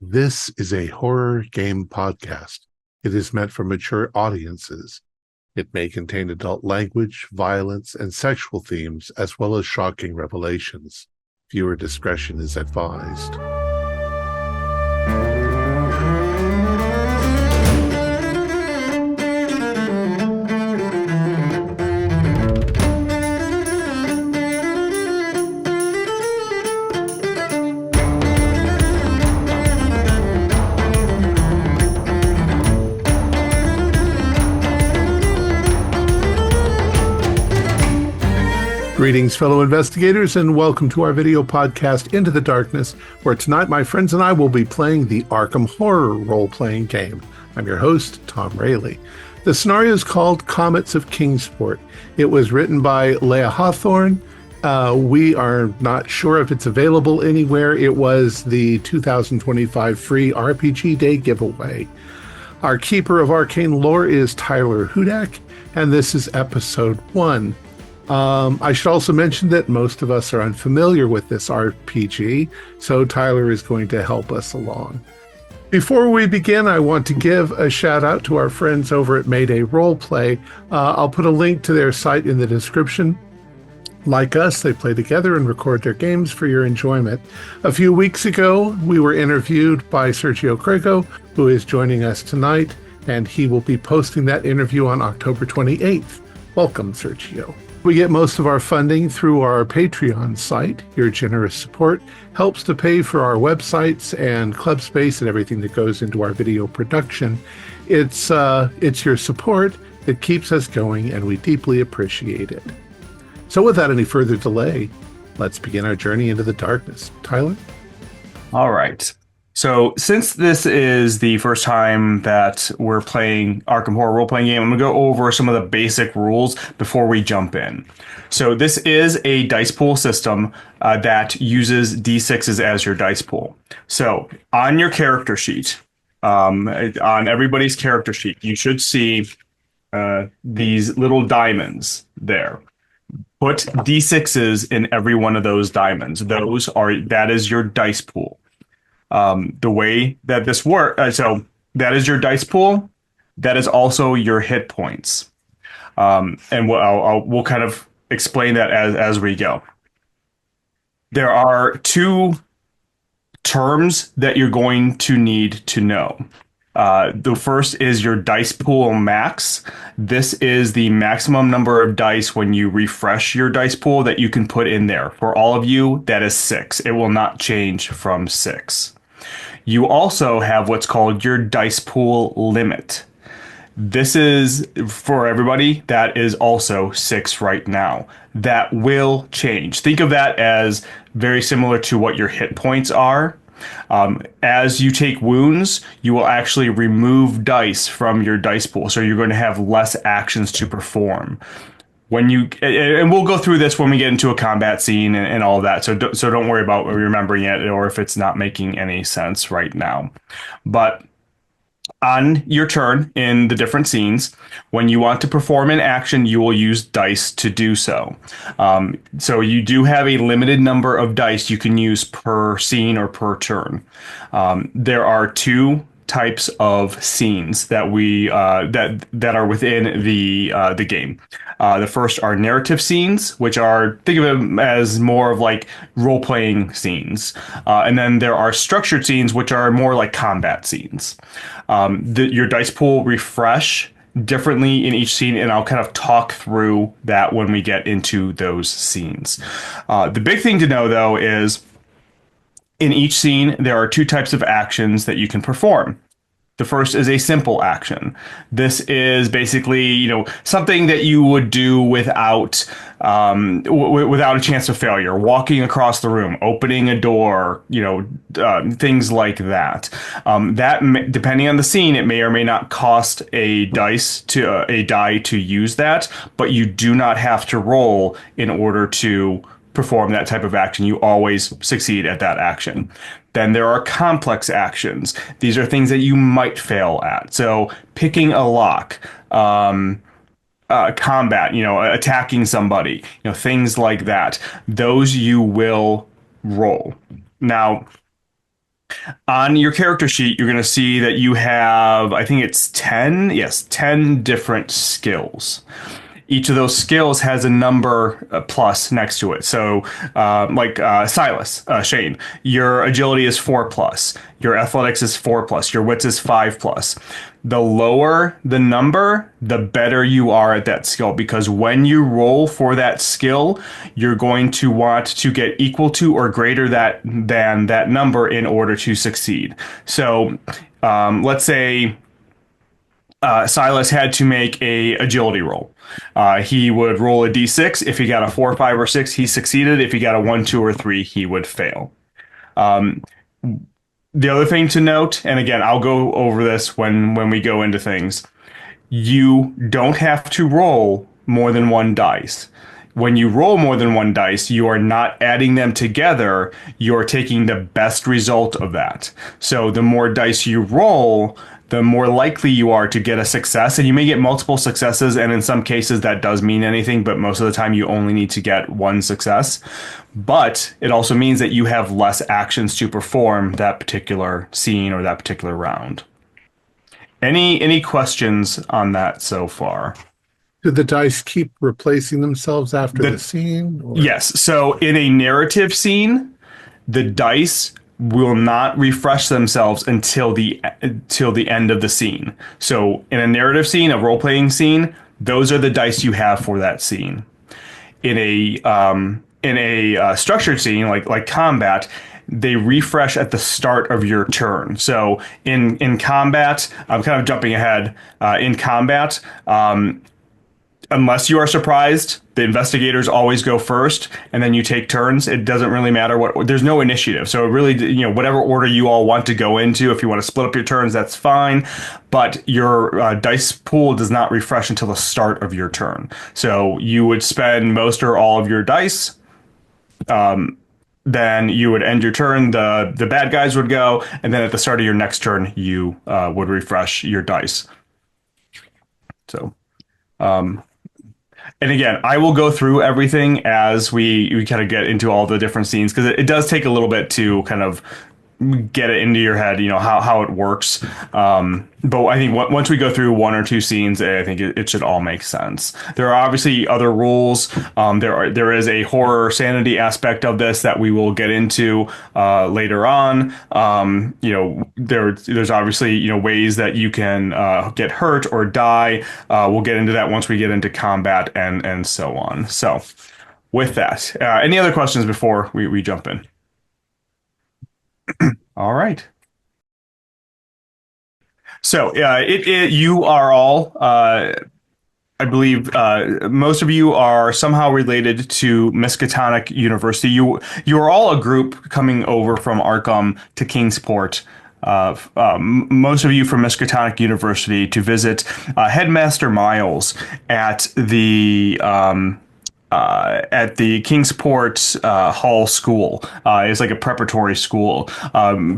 This is a horror game podcast. It is meant for mature audiences. It may contain adult language, violence, and sexual themes, as well as shocking revelations. Viewer discretion is advised. Greetings, fellow investigators, and welcome to our video podcast, Into the Darkness, where tonight my friends and I will be playing the Arkham Horror role-playing game. I'm your host, Thom Raley. The scenario is called Comets of Kingsport. It was written by Leah Hawthorne. We are not sure if it's available anywhere. It was the 2025 free RPG Day giveaway. Our keeper of arcane lore is Tyler Hudak, and this is episode 1. I should also mention that most of us are unfamiliar with this RPG, so Tyler is going to help us along. Before we begin, I want to give a shout out to our friends over at Mayday Roleplay. I'll put a link to their site in the description. Like us, they play together and record their games for your enjoyment. A few weeks ago, we were interviewed by Sergio Crego, who is joining us tonight, and he will be posting that interview on October 28th. Welcome, Sergio. We get most of our funding through our Patreon site. Your generous support helps to pay for our websites and club space and everything that goes into our video production. It's your support that keeps us going, and we deeply appreciate it. So without any further delay, let's begin our journey into the darkness. Tyler? All right. So since this is the first time that we're playing Arkham Horror role-playing game, I'm going to go over some of the basic rules before we jump in. So this is a dice pool system that uses D6s as your dice pool. So on your character sheet, on everybody's character sheet, you should see these little diamonds there. Put D6s in every one of those diamonds. That is your dice pool. The way that this works, so that is your dice pool. That is also your hit points, and we'll kind of explain that as we go. There are two terms that you're going to need to know. The first is your dice pool max. This is the maximum number of dice when you refresh your dice pool that you can put in there. For all of you, that is 6. It will not change from 6. You also have what's called your dice pool limit. This is for everybody. That is also 6 right now. That will change. Think of that as very similar to what your hit points are. As you take wounds, you will actually remove dice from your dice pool. So you're going to have less actions to perform. And we'll go through this when we get into a combat scene and all of that. So don't worry about remembering it or if it's not making any sense right now. But on your turn in the different scenes, when you want to perform an action, you will use dice to do so. So you do have a limited number of dice you can use per scene or per turn. There are 2 types of scenes that that are within the game. The first are narrative scenes, which are, think of them as more of like role-playing scenes. And then there are structured scenes, which are more like combat scenes. Your dice pool refresh differently in each scene, and I'll kind of talk through that when we get into those scenes. The big thing to know, though, is in each scene, there are 2 types of actions that you can perform. The first is a simple action. This is basically, something that you would do without a chance of failure. Walking across the room, opening a door, things like that. Depending on the scene, it may or may not cost a die to use that, but you do not have to roll in order to perform that type of action. You always succeed at that action. Then there are complex actions. These are things that you might fail at. So picking a lock, combat, attacking somebody, things like that. Those you will roll. Now, On your character sheet, you're going to see that you have, I think it's 10, yes, 10 different skills. Each of those skills has a number plus next to it. So, Silas, Shane, your agility is 4 plus, your athletics is 4 plus, your wits is 5 plus. The lower the number, the better you are at that skill, because when you roll for that skill, you're going to want to get equal to or greater than that number in order to succeed. So, let's say Silas had to make a agility roll. He would roll a d6. If he got a 4, 5, or 6, he succeeded. If he got a 1, 2, or 3, he would fail. The other thing to note, and again, I'll go over this when we go into things, you don't have to roll more than one dice. When you roll more than one dice, you are not adding them together. You're taking the best result of that. So the more dice you roll, the more likely you are to get a success. And you may get multiple successes, and in some cases that does mean anything, but most of the time you only need to get one success. But it also means that you have less actions to perform that particular scene or that particular round. Any questions on that so far? Do the dice keep replacing themselves after the scene? Or? Yes. So in a narrative scene, the dice will not refresh themselves until the end of the scene. So in a narrative scene, a role-playing scene, those are the dice you have for that scene. In a structured scene like combat, they refresh at the start of your turn. So in combat, I'm kind of jumping ahead. In combat, unless you are surprised, the investigators always go first, and then you take turns. It doesn't really matter there's no initiative. So it really, whatever order you all want to go into, if you want to split up your turns, that's fine. But your dice pool does not refresh until the start of your turn. So you would spend most or all of your dice. Then you would end your turn. The bad guys would go, and then at the start of your next turn, you would refresh your dice. So. And again, I will go through everything as we kind of get into all the different scenes, because it does take a little bit to kind of get it into your head, how it works. But I think once we go through one or two scenes, I think it should all make sense. There are obviously other rules. There is a horror sanity aspect of this that we will get into later on. There's obviously ways that you can get hurt or die. We'll get into that once we get into combat and so on. So with that, any other questions before we jump in? All right. So you are all, I believe, most of you are somehow related to Miskatonic University. You are all a group coming over from Arkham to Kingsport. Most of you from Miskatonic University to visit Headmaster Miles at the Kingsport Hall School. It's like a preparatory school.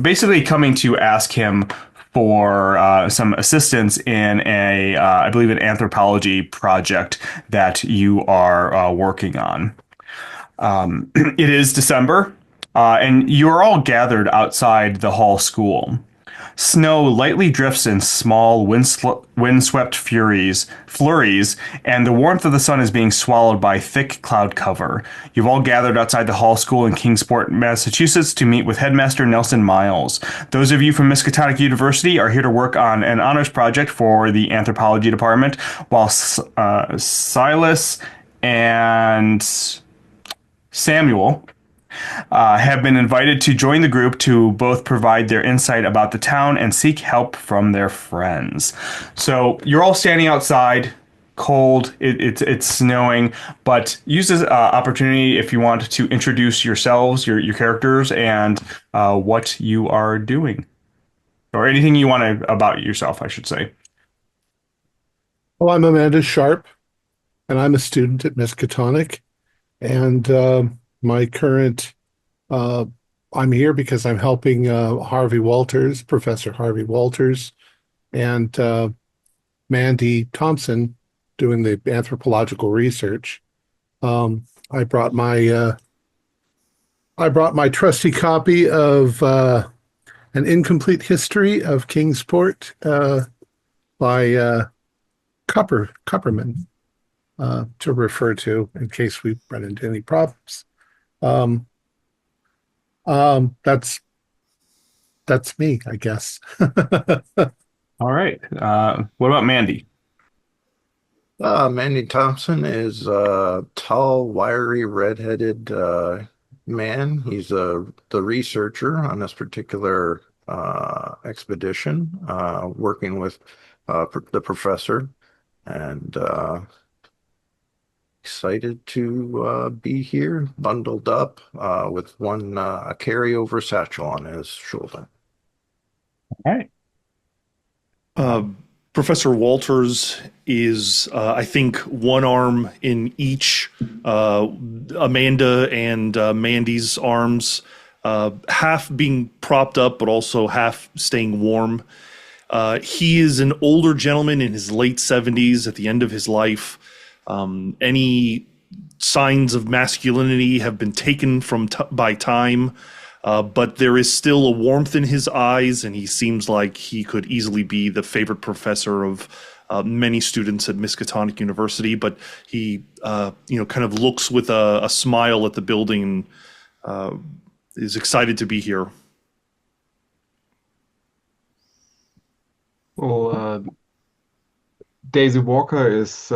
Basically coming to ask him for some assistance in I believe, an anthropology project that you are working on. It is December, and you are all gathered outside the Hall School. Snow lightly drifts in small, windswept flurries, and the warmth of the sun is being swallowed by thick cloud cover. You've all gathered outside the Hall School in Kingsport, Massachusetts, to meet with Headmaster Nelson Miles. Those of you from Miskatonic University are here to work on an honors project for the anthropology department, while Silas and Samuel have been invited to join the group to both provide their insight about the town and seek help from their friends. So you're all standing outside, cold, it's snowing, but use this opportunity if you want to introduce yourselves, your characters, and what you are doing. Or anything you want to about yourself, I should say. Well, I'm Amanda Sharp, and I'm a student at Miskatonic. And my current, I'm here because I'm helping Professor Harvey Walters, and Mandy Thompson doing the anthropological research. I brought my trusty copy of An Incomplete History of Kingsport by Copperman to refer to in case we run into any problems. Um, that's me, I guess. All right. What about Mandy? Mandy Thompson is a tall, wiry, redheaded man. He's the researcher on this particular expedition, working with the professor, and excited to be here, bundled up with a carryover satchel on his shoulder. All right. Professor Walters is, I think, one arm in each Amanda and Mandy's arms, half being propped up, but also half staying warm. He is an older gentleman in his late 70s, at the end of his life. Any signs of masculinity have been taken by time. But there is still a warmth in his eyes, and he seems like he could easily be the favorite professor of many students at Miskatonic University. But he, kind of looks with a smile at the building and is excited to be here. Well, Daisy Walker is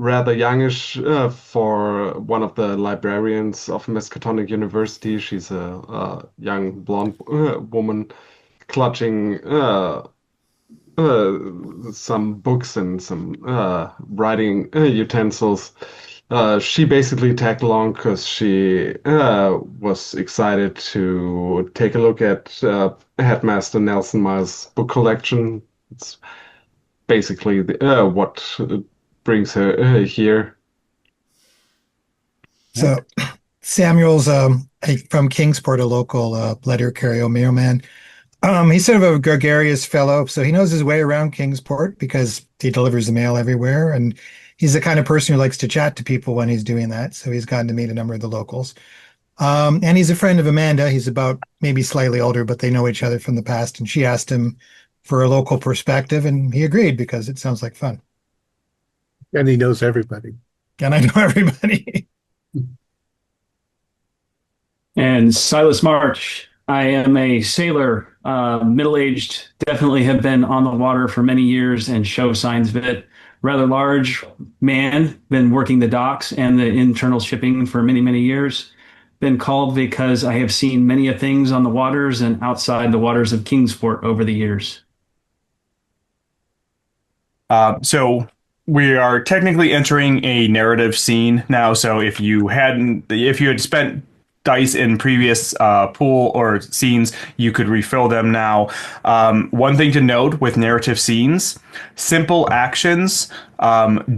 rather youngish for one of the librarians of Miskatonic University. She's a young blonde woman clutching some books and some writing utensils. She basically tagged along because she was excited to take a look at Headmaster Nelson Miles' book collection. It's basically what brings her here. So Samuel's from Kingsport, a local letter carrier mailman. He's sort of a gregarious fellow, so he knows his way around Kingsport because he delivers the mail everywhere, and he's the kind of person who likes to chat to people when he's doing that, so he's gotten to meet a number of the locals. And he's a friend of Amanda. He's about maybe slightly older, but they know each other from the past, and she asked him for a local perspective, and he agreed because it sounds like fun. And he knows everybody. And I know everybody. And Silas March, I am a sailor, middle-aged, definitely have been on the water for many years and show signs of it. Rather large man, been working the docks and the internal shipping for many, many years. Been called because I have seen many a things on the waters and outside the waters of Kingsport over the years. So we are technically entering a narrative scene now. So if you had spent dice in previous pool or scenes, you could refill them now. One thing to note with narrative scenes, simple actions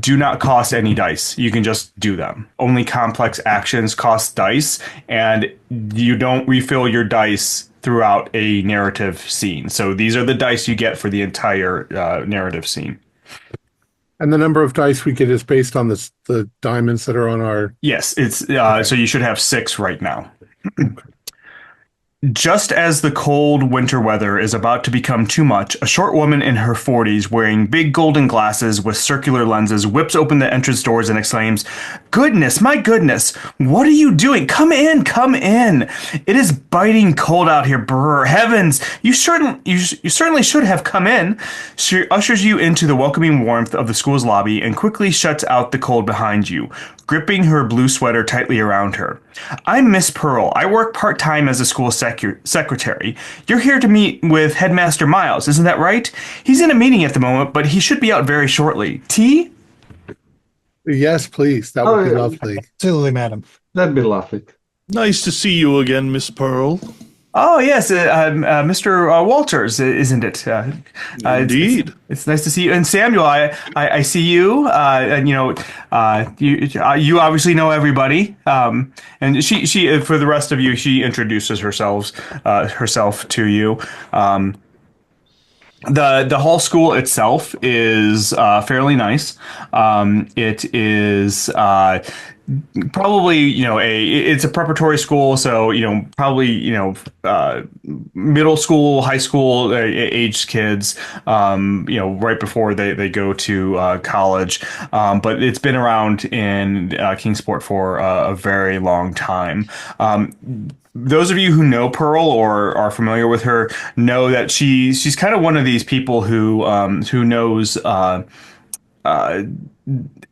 do not cost any dice. You can just do them. Only complex actions cost dice, and you don't refill your dice throughout a narrative scene. So these are the dice you get for the entire narrative scene. And the number of dice we get is based on the diamonds that are on our... Yes, it's so you should have 6 right now. Just as the cold winter weather is about to become too much, a short woman in her 40s wearing big golden glasses with circular lenses whips open the entrance doors and exclaims, "Goodness, my goodness, what are you doing? Come in, come in. It is biting cold out here, brr. Heavens, you certainly should have come in." She ushers you into the welcoming warmth of the school's lobby and quickly shuts out the cold behind you, gripping her blue sweater tightly around her. "I'm Miss Pearl. I work part-time as a school secretary. You're here to meet with Headmaster Miles, isn't that right? He's in a meeting at the moment, but he should be out very shortly. Tea?" Yes, please. That would be lovely. Absolutely, madam. That'd be lovely. Nice to see you again, Miss Pearl. Oh, yes, Mr. Walters, isn't it? Indeed. It's nice to see you. And Samuel, I see you, and you obviously know everybody. And she for the rest of you, she introduces herself to you. The whole school itself is fairly nice. It is probably, it's a preparatory school, so, probably, middle school, high school aged kids, right before they go to college. But it's been around in Kingsport for a very long time. Those of you who know Pearl or are familiar with her know that she's kind of one of these people who knows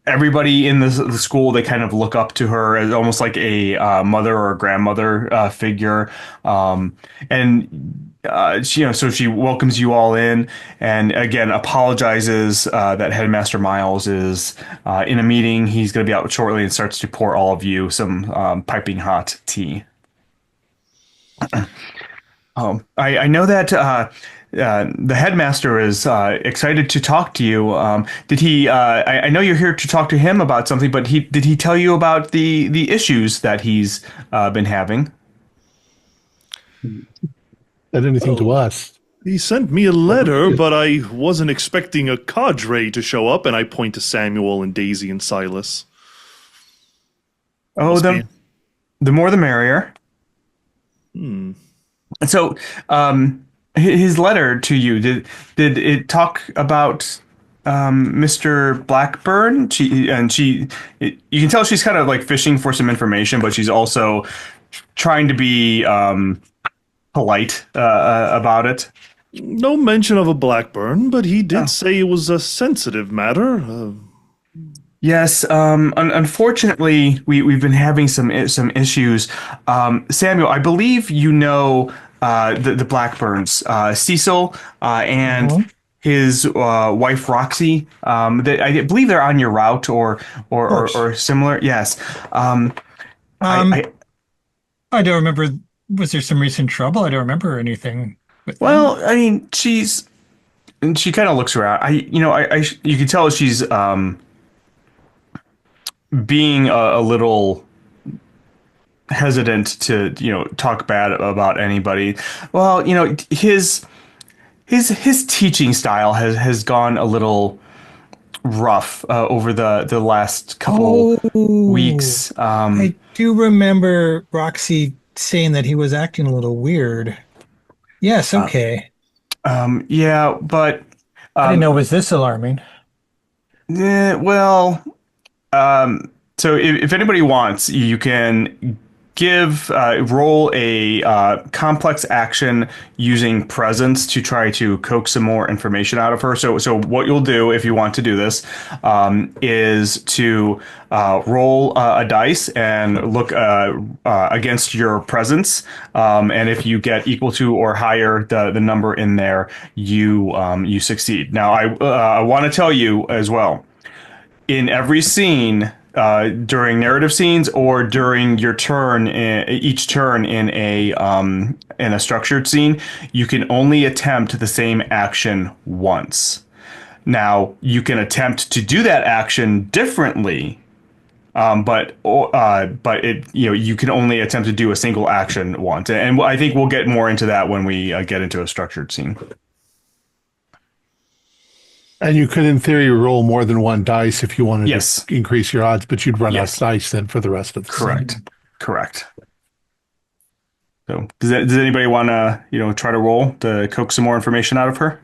everybody in the school. They kind of look up to her as almost like a mother or a grandmother figure. And so she welcomes you all in, and again apologizes that Headmaster Miles is in a meeting. He's going to be out shortly, and starts to pour all of you some piping hot tea. I know that the headmaster is excited to talk to you. Did he? I know you're here to talk to him about something, but did he tell you about the issues that he's been having? Said anything to us? He sent me a letter, but I wasn't expecting a cadre to show up, and I point to Samuel and Daisy and Silas. Oh, the more the merrier. So, his letter to you, did it talk about Mr. Blackburn? You can tell she's kind of like fishing for some information, but she's also trying to be polite about it. No mention of a Blackburn, but he did say it was a sensitive matter. Yes, unfortunately, we've been having some issues. Samuel, I believe you know the Blackburns, Cecil and his wife Roxy. I believe they're on your route or similar. Yes. I don't remember. Was there some recent trouble? I don't remember anything. Well, I mean, she kind of looks around. You can tell she's being a little hesitant to talk bad about anybody. Well, his teaching style has gone a little rough over the last couple weeks. I do remember Roxy saying that he was acting a little weird. Yes, okay. Yeah, but I didn't know it was this alarming. Well, so if anybody wants, you can roll a complex action using presence to try to coax some more information out of her. So what you'll do if you want to do this is to roll a dice and look against your presence, and if you get equal to or higher the number in there, you succeed. Now I want to tell you as well, in every scene, during narrative scenes or during your turn, each turn in a structured scene, you can only attempt the same action once. Now, you can attempt to do that action differently, but you can only attempt to do a single action once. And I think we'll get more into that when we get into a structured scene. And you could, in theory, roll more than one dice if you wanted Yes. to increase your odds, but you'd run out of dice then for the rest of the Correct. So, does anybody want to try to roll to coax some more information out of her?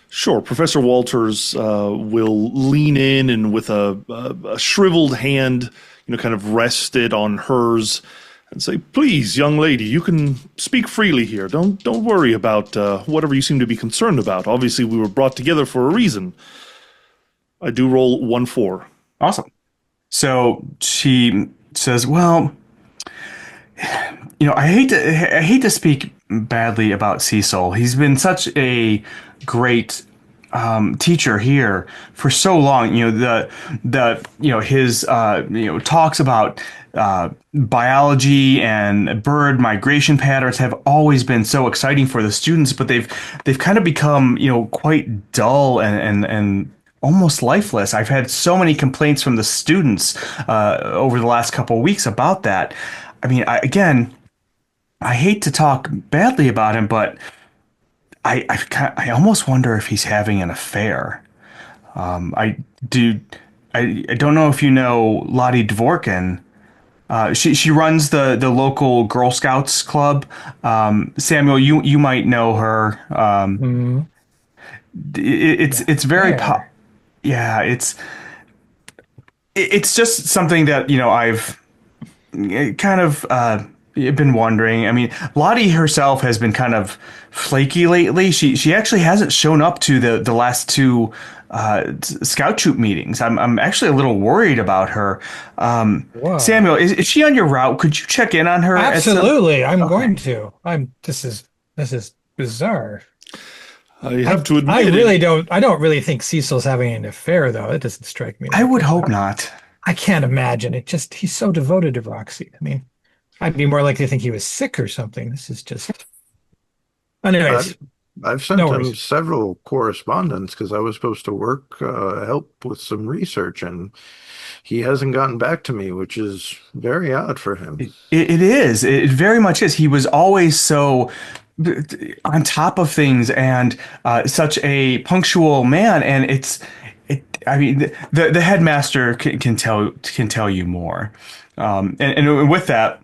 Sure. Professor Walters will lean in and with a shriveled hand, kind of rest it on hers and say, "Please, young lady, you can speak freely here. Don't worry about whatever you seem to be concerned about. Obviously, we were brought together for a reason." I do roll 1-4. Awesome. So she says, "Well, I hate to speak badly about Cecil. He's been such a great teacher here for so long. His talks about biology and bird migration patterns have always been so exciting for the students, but they've kind of become quite dull and almost lifeless. I've had so many complaints from the students over the last couple of weeks about that. I mean, I hate to talk badly about him, but I almost wonder if he's having an affair. I don't know if you know Lottie Dvorkin. She runs the local Girl Scouts club. Samuel, you might know her. Hmm. It's very There. yeah, it's just something that I've kind of been wondering. I mean, Lottie herself has been kind of flaky lately. She actually hasn't shown up to the last two scout troop meetings. I'm actually a little worried about her. Whoa. Samuel, is she on your route? Could you check in on her at some? Absolutely. I'm Okay. going to. This is bizarre. I have to I admit, really don't I don't really think Cecil's having an affair though. It doesn't strike me I like would that. hope not. I can't imagine it. Just he's so devoted to Roxy. I mean, I'd be more likely to think he was sick or something. This is just I've, anyways, I've sent no him worries. several correspondence because I was supposed to work, help with some research, and he hasn't gotten back to me, which is very odd for him. It is. It very much is. He was always so on top of things and such a punctual man. And I mean, the headmaster can tell you more. And with that,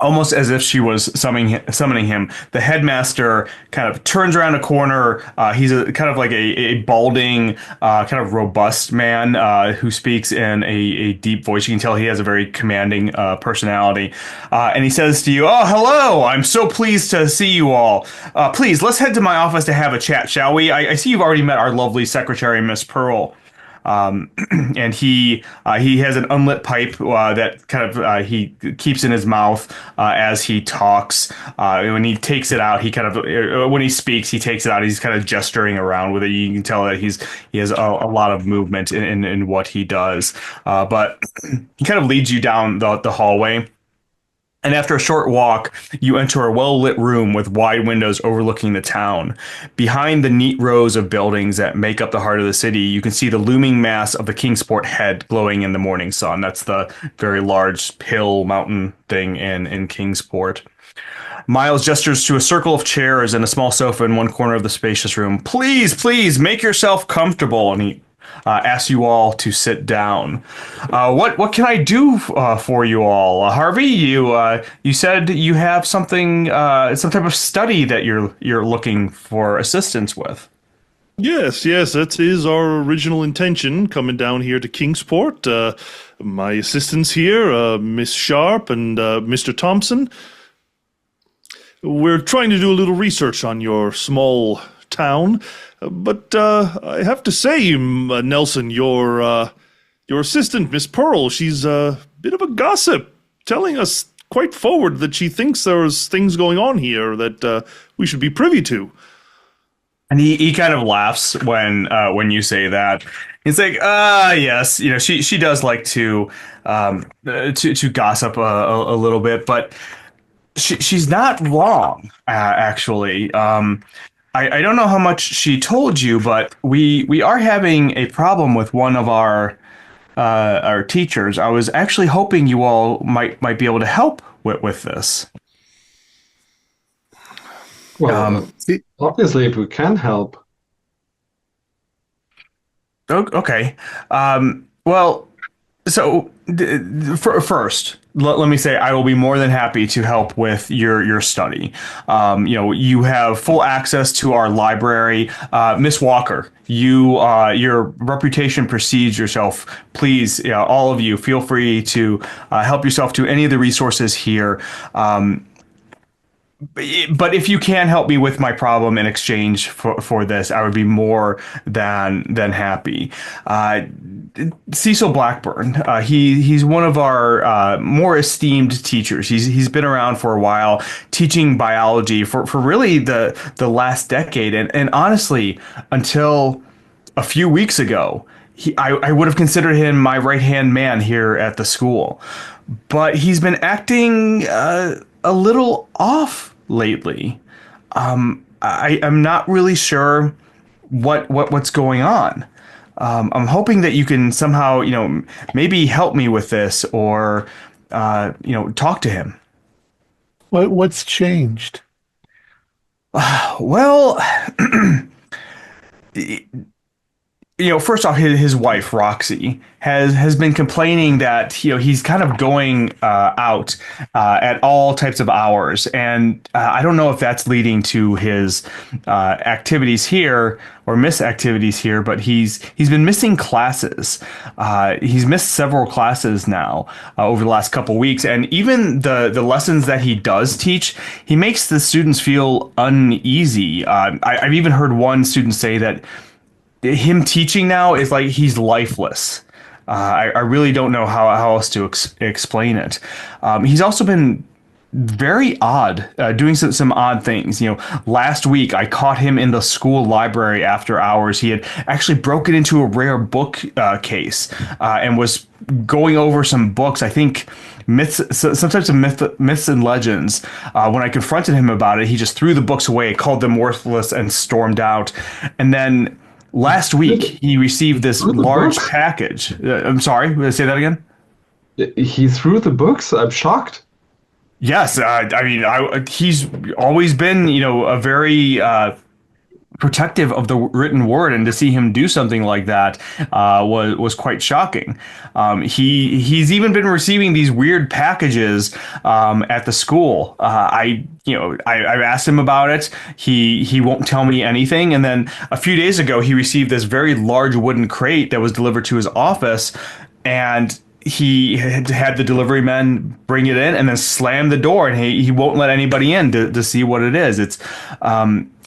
almost as if she was summoning him, the headmaster kind of turns around a corner. He's a kind of like a balding, kind of robust man who speaks in a deep voice. You can tell he has a very commanding personality. And he says to you, "Oh, hello! I'm so pleased to see you all. Please, let's head to my office to have a chat, shall we? I see you've already met our lovely secretary, Miss Pearl." And he has an unlit pipe that kind of he keeps in his mouth as he talks. When he takes it out, he kind of when he speaks, he takes it out. He's kind of gesturing around with it. You can tell that he has a lot of movement in what he does. But he kind of leads you down the hallway. And after a short walk, you enter a well-lit room with wide windows overlooking the town. Behind the neat rows of buildings that make up the heart of the city, you can see the looming mass of the Kingsport head glowing in the morning sun. That's the very large hill mountain thing in Kingsport. Miles gestures to a circle of chairs and a small sofa in one corner of the spacious room. Please, please, make yourself comfortable. And he asks you all to sit down. What can I do for you all? Harvey, you said you have something, some type of study that you're looking for assistance with. yes, that is our original intention coming down here to Kingsport. My assistants here, Miss Sharp and Mr. Thompson. We're trying to do a little research on your small town, but I have to say, Nelson, your assistant, Miss Pearl, she's a bit of a gossip, telling us quite forward that she thinks there's things going on here that we should be privy to. And he kind of laughs when you say that. He's like, yes, she does like to gossip a little bit, but she's not wrong, actually. I don't know how much she told you, but we are having a problem with one of our teachers. I was actually hoping you all might be able to help with this. Well, obviously, if we can help. Okay. Well, so first, let me say I will be more than happy to help with your study. You have full access to our library. Miss Walker, your reputation precedes yourself. Please, all of you, feel free to help yourself to any of the resources here. But if you can help me with my problem in exchange for this, I would be more than happy. Cecil Blackburn, he's one of our more esteemed teachers. He's been around for a while, teaching biology for really the last decade, and honestly, until a few weeks ago, I would have considered him my right hand man here at the school, but he's been acting a little off lately. I'm not really sure what's going on. I'm hoping that you can somehow, maybe help me with this or, talk to him. What's changed? Well, First off, his wife Roxy has been complaining that he's kind of going out at all types of hours, and I don't know if that's leading to his activities here or miss activities here, but he's been missing classes. He's missed several classes now over the last couple weeks, and even the lessons that he does teach, he makes the students feel uneasy. I've even heard one student say that him teaching now is like he's lifeless. I really don't know how else to explain it. He's also been very odd, doing some odd things. Last week I caught him in the school library after hours. He had actually broken into a rare book case and was going over some books. I think some types of myths and legends. When I confronted him about it, he just threw the books away, called them worthless, and stormed out. And then last week, he received this large package. I'm sorry, say that again? He threw the books? I'm shocked. Yes, he's always been, a very protective of the written word, and to see him do something like that was quite shocking. He's even been receiving these weird packages at the school. I've asked him about it. He won't tell me anything. And then a few days ago, he received this very large wooden crate that was delivered to his office, and he had the delivery men bring it in and then slam the door, and he won't let anybody in to see what it is. It's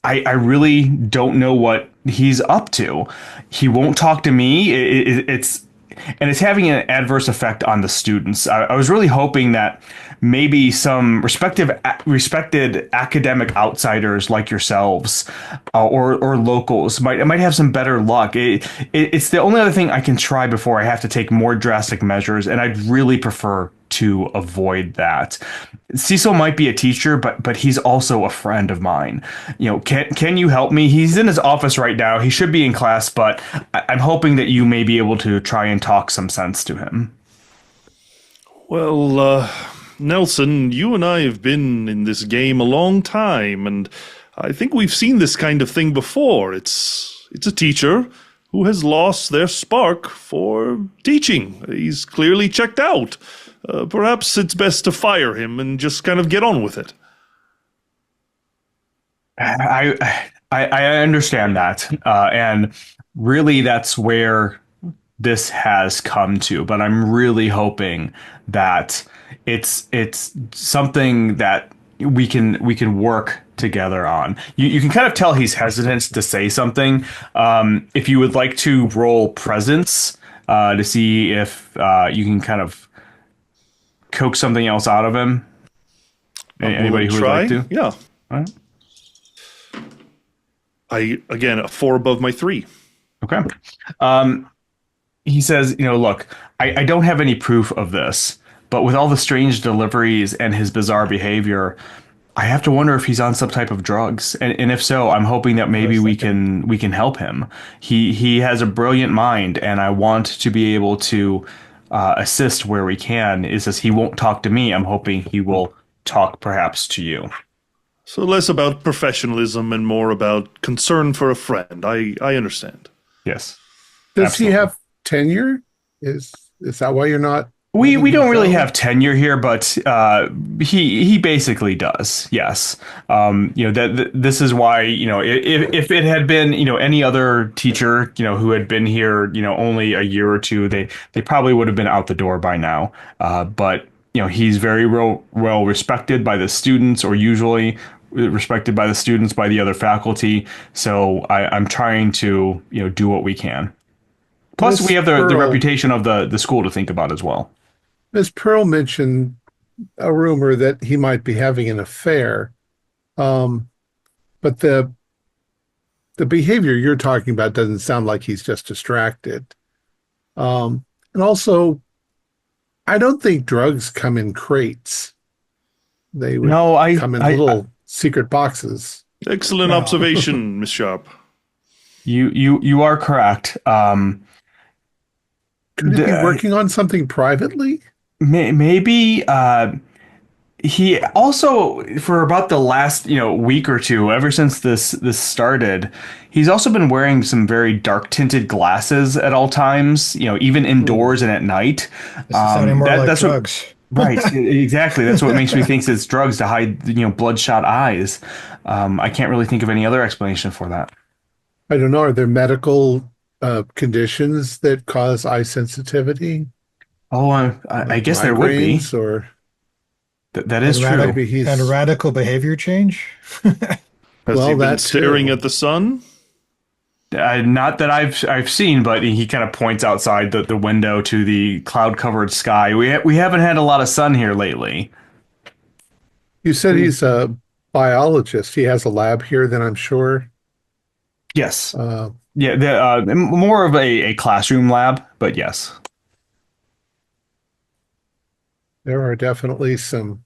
I really don't know what he's up to. He won't talk to me. It's having an adverse effect on the students. I was really hoping that maybe some respected academic outsiders like yourselves or locals might have some better luck. It's the only other thing I can try before I have to take more drastic measures, and I'd really prefer to avoid that. Cecil might be a teacher, but he's also a friend of mine. Can you help me? He's in his office right now. He should be in class, but I'm hoping that you may be able to try and talk some sense to him. Well, Nelson, you and I have been in this game a long time, and I think we've seen this kind of thing before. It's a teacher who has lost their spark for teaching. He's clearly checked out. Perhaps it's best to fire him and just kind of get on with it. I understand that, and really that's where this has come to. But I'm really hoping that it's something that we can work together on. You can kind of tell he's hesitant to say something. If you would like to roll presence to see if you can kind of coax something else out of him. Anybody who would like to? Yeah. All right. Again, a 4 above my 3. Okay. He says, look, I don't have any proof of this, but with all the strange deliveries and his bizarre behavior, I have to wonder if he's on some type of drugs. And if so, I'm hoping that maybe we can help him. He has a brilliant mind, and I want to be able to assist where we can. It says he won't talk to me. I'm hoping he will talk perhaps to you. So less about professionalism and more about concern for a friend. I understand. Yes. Does he have tenure? Is that why you're not? We don't really have tenure here, but he basically does. Yes. This is why, if it had been, any other teacher, who had been here, only a year or two, they probably would have been out the door by now. But he's very well respected by the students, or usually respected by the students, by the other faculty. So I'm trying to, do what we can. Plus, we have the reputation of the school to think about as well. Ms. Pearl mentioned a rumor that he might be having an affair, but the behavior you're talking about doesn't sound like he's just distracted. And also, I don't think drugs come in crates. They would come in little secret boxes. Excellent observation, Miss Sharp. You are correct. Could he be working on something privately? Maybe he also, for about the last week or two, ever since this started, he's also been wearing some very dark tinted glasses at all times. Even indoors and at night. This is sounding more like That's drugs. Right, exactly. That's what makes me think it's drugs to hide, bloodshot eyes. I can't really think of any other explanation for that. I don't know. Are there medical conditions that cause eye sensitivity? Oh, I guess there would be. Migraines or that is true. maybe he's And a radical behavior change? Has Well, he been that staring too. at the sun? Not that I've seen, but he kind of points outside the window to the cloud covered sky. We haven't had a lot of sun here lately. You said he's a biologist. He has a lab here, then I'm sure. Yes. Yeah. More of a classroom lab, but yes. There are definitely some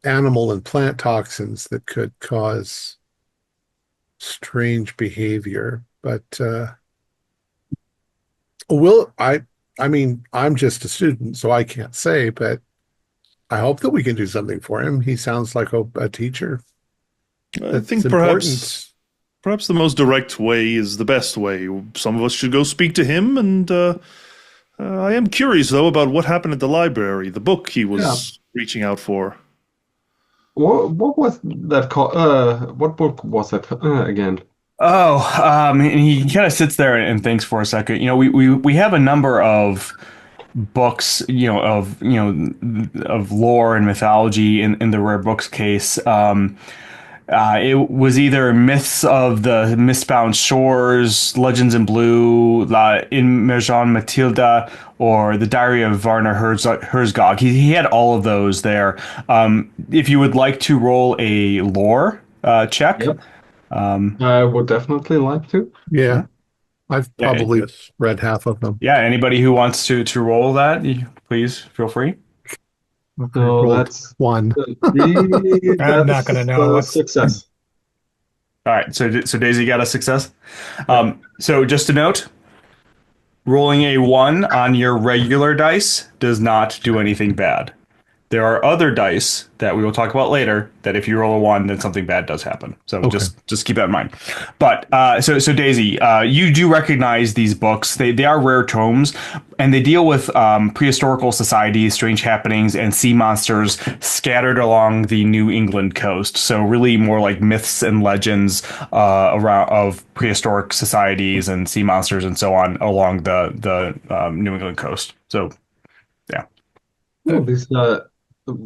animal and plant toxins that could cause strange behavior. But I mean, I'm just a student, so I can't say, but I hope that we can do something for him. He sounds like a teacher. I think That's perhaps the most direct way is the best way. Some of us should go speak to him, and I am curious, though, about what happened at the library, the book he was reaching out for. What was that called? What book was that again? Oh, and he kind of sits there and thinks for a second. We have a number of books, of lore and mythology in the rare books case. It was either Myths of the Mistbound Shores, Legends in Blue, In Merjan Matilda, or The Diary of Varner Herzog. He had all of those there. If you would like to roll a lore check. Yep. I would definitely like to. Yeah. I've probably Yes. read half of them. Yeah, anybody who wants to roll that, please feel free. So Rolled that's one. I'm not going to know. a success. All right, so Daisy got a success. So just a note, rolling a 1 on your regular dice does not do anything bad. There are other dice that we will talk about later that if you roll a 1, then something bad does happen. So just keep that in mind. But so Daisy, you do recognize these books. They are rare tomes, and they deal with prehistorical societies, strange happenings, and sea monsters scattered along the New England coast. So really more like myths and legends around of prehistoric societies and sea monsters and so on along the New England coast. So yeah. Oh,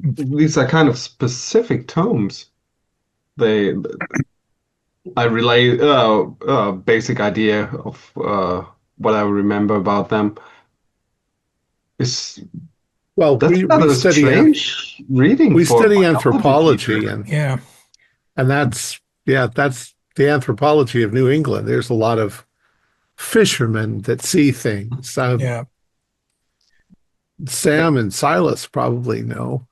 these are kind of specific tomes. I relay a basic idea of what I remember about them. Well, That's we kind of a study strange reading. we for study biology anthropology, teacher. and that's the anthropology of New England. There's a lot of fishermen that see things. Yeah. Sam and Silas probably know.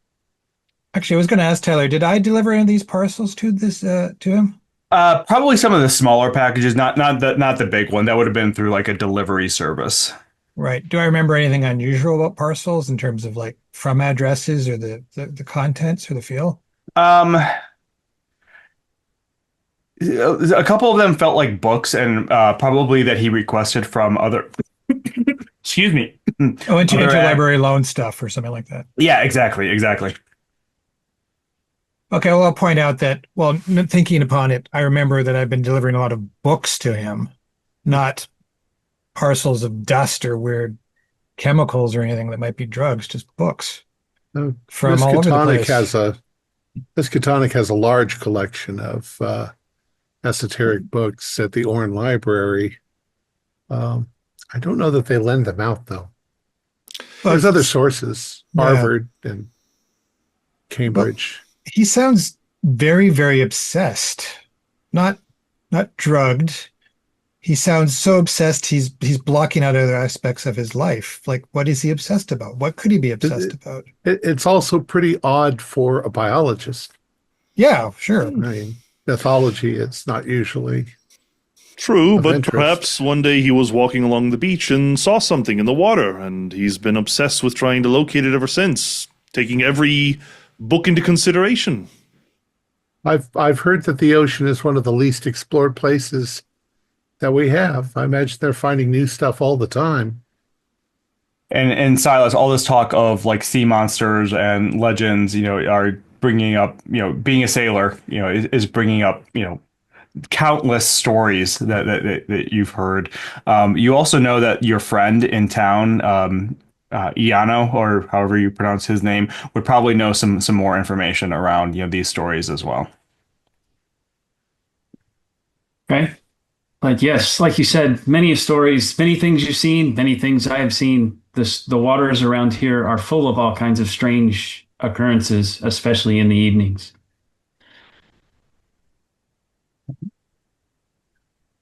Actually, I was going to ask Tyler, did I deliver any of these parcels to him? Probably some of the smaller packages, not the big one. That would have been through like a delivery service. Right. Do I remember anything unusual about parcels in terms of like from addresses or the contents or the feel? A couple of them felt like books, and probably that he requested from other. Excuse me. Oh, interlibrary loan stuff or something like that. Yeah, exactly. Okay, well, I'll point out that, well, thinking upon it, I remember that I've been delivering a lot of books to him, not parcels of dust or weird chemicals or anything that might be drugs, just books from all over the place. Miskatonic has a large collection of esoteric books at the Orne Library. I don't know that they lend them out, though. There's other sources, Harvard and Cambridge. He sounds very, very obsessed. Not drugged. He sounds so obsessed he's blocking out other aspects of his life. Like, what is he obsessed about? What could he be obsessed about? It's also pretty odd for a biologist. Yeah, sure. I mean, mythology, it's not usually True, of but interest. perhaps one day he was walking along the beach and saw something in the water, and he's been obsessed with trying to locate it ever since, taking every book into consideration. I've heard that the ocean is one of the least explored places that we have. I imagine they're finding new stuff all the time. And Silas, all this talk of like sea monsters and legends, are bringing up, being a sailor, is bringing up, countless stories that you've heard. You also know that your friend in town, Iano, or however you pronounce his name, would probably know some more information around these stories as well. Okay. But yes, like you said, many stories, many things you've seen, many things I have seen. The waters around here are full of all kinds of strange occurrences, especially in the evenings.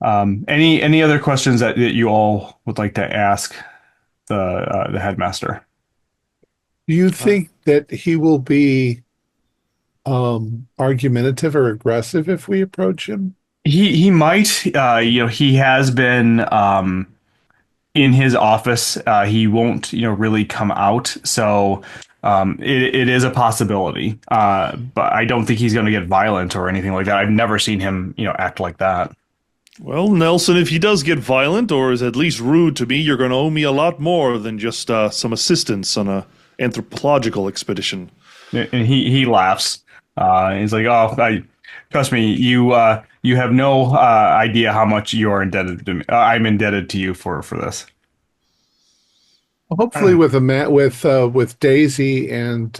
Any other questions that you all would like to ask the headmaster? Do you think that he will be argumentative or aggressive if we approach him? He might. He has been in his office. He won't really come out. So it is a possibility. But I don't think he's going to get violent or anything like that. I've never seen him act like that. Well, Nelson, if he does get violent or is at least rude to me, you're going to owe me a lot more than just some assistance on a anthropological expedition. And he laughs. He's like, "Oh, trust me, you have no idea how much you are indebted to me. I'm indebted to you for this." Hopefully, with Daisy and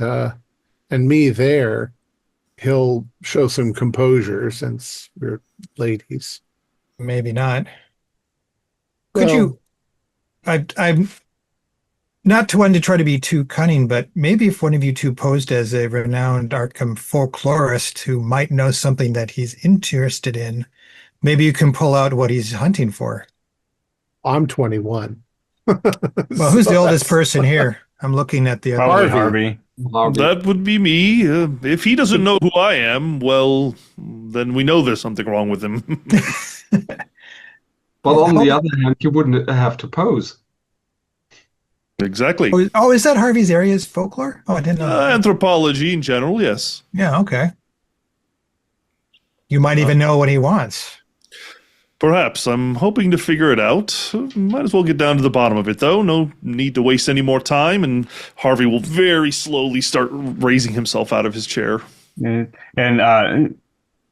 me there, he'll show some composure since we're ladies. Maybe not. Could you? I'm not to one to try to be too cunning, but maybe if one of you two posed as a renowned Arkham folklorist who might know something that he's interested in, maybe you can pull out what he's hunting for. I'm 21. Well, who's the oldest person here? I'm looking at the Probably other. Harvey. That would be me. If he doesn't know who I am, well, then we know there's something wrong with him. But on the other hand, you wouldn't have to pose. Exactly. Oh, is that Harvey's area is folklore? Oh, I didn't know. Anthropology in general, yes. Yeah, okay. You might even know what he wants. Perhaps. I'm hoping to figure it out. Might as well get down to the bottom of it, though. No need to waste any more time, and Harvey will very slowly start raising himself out of his chair. And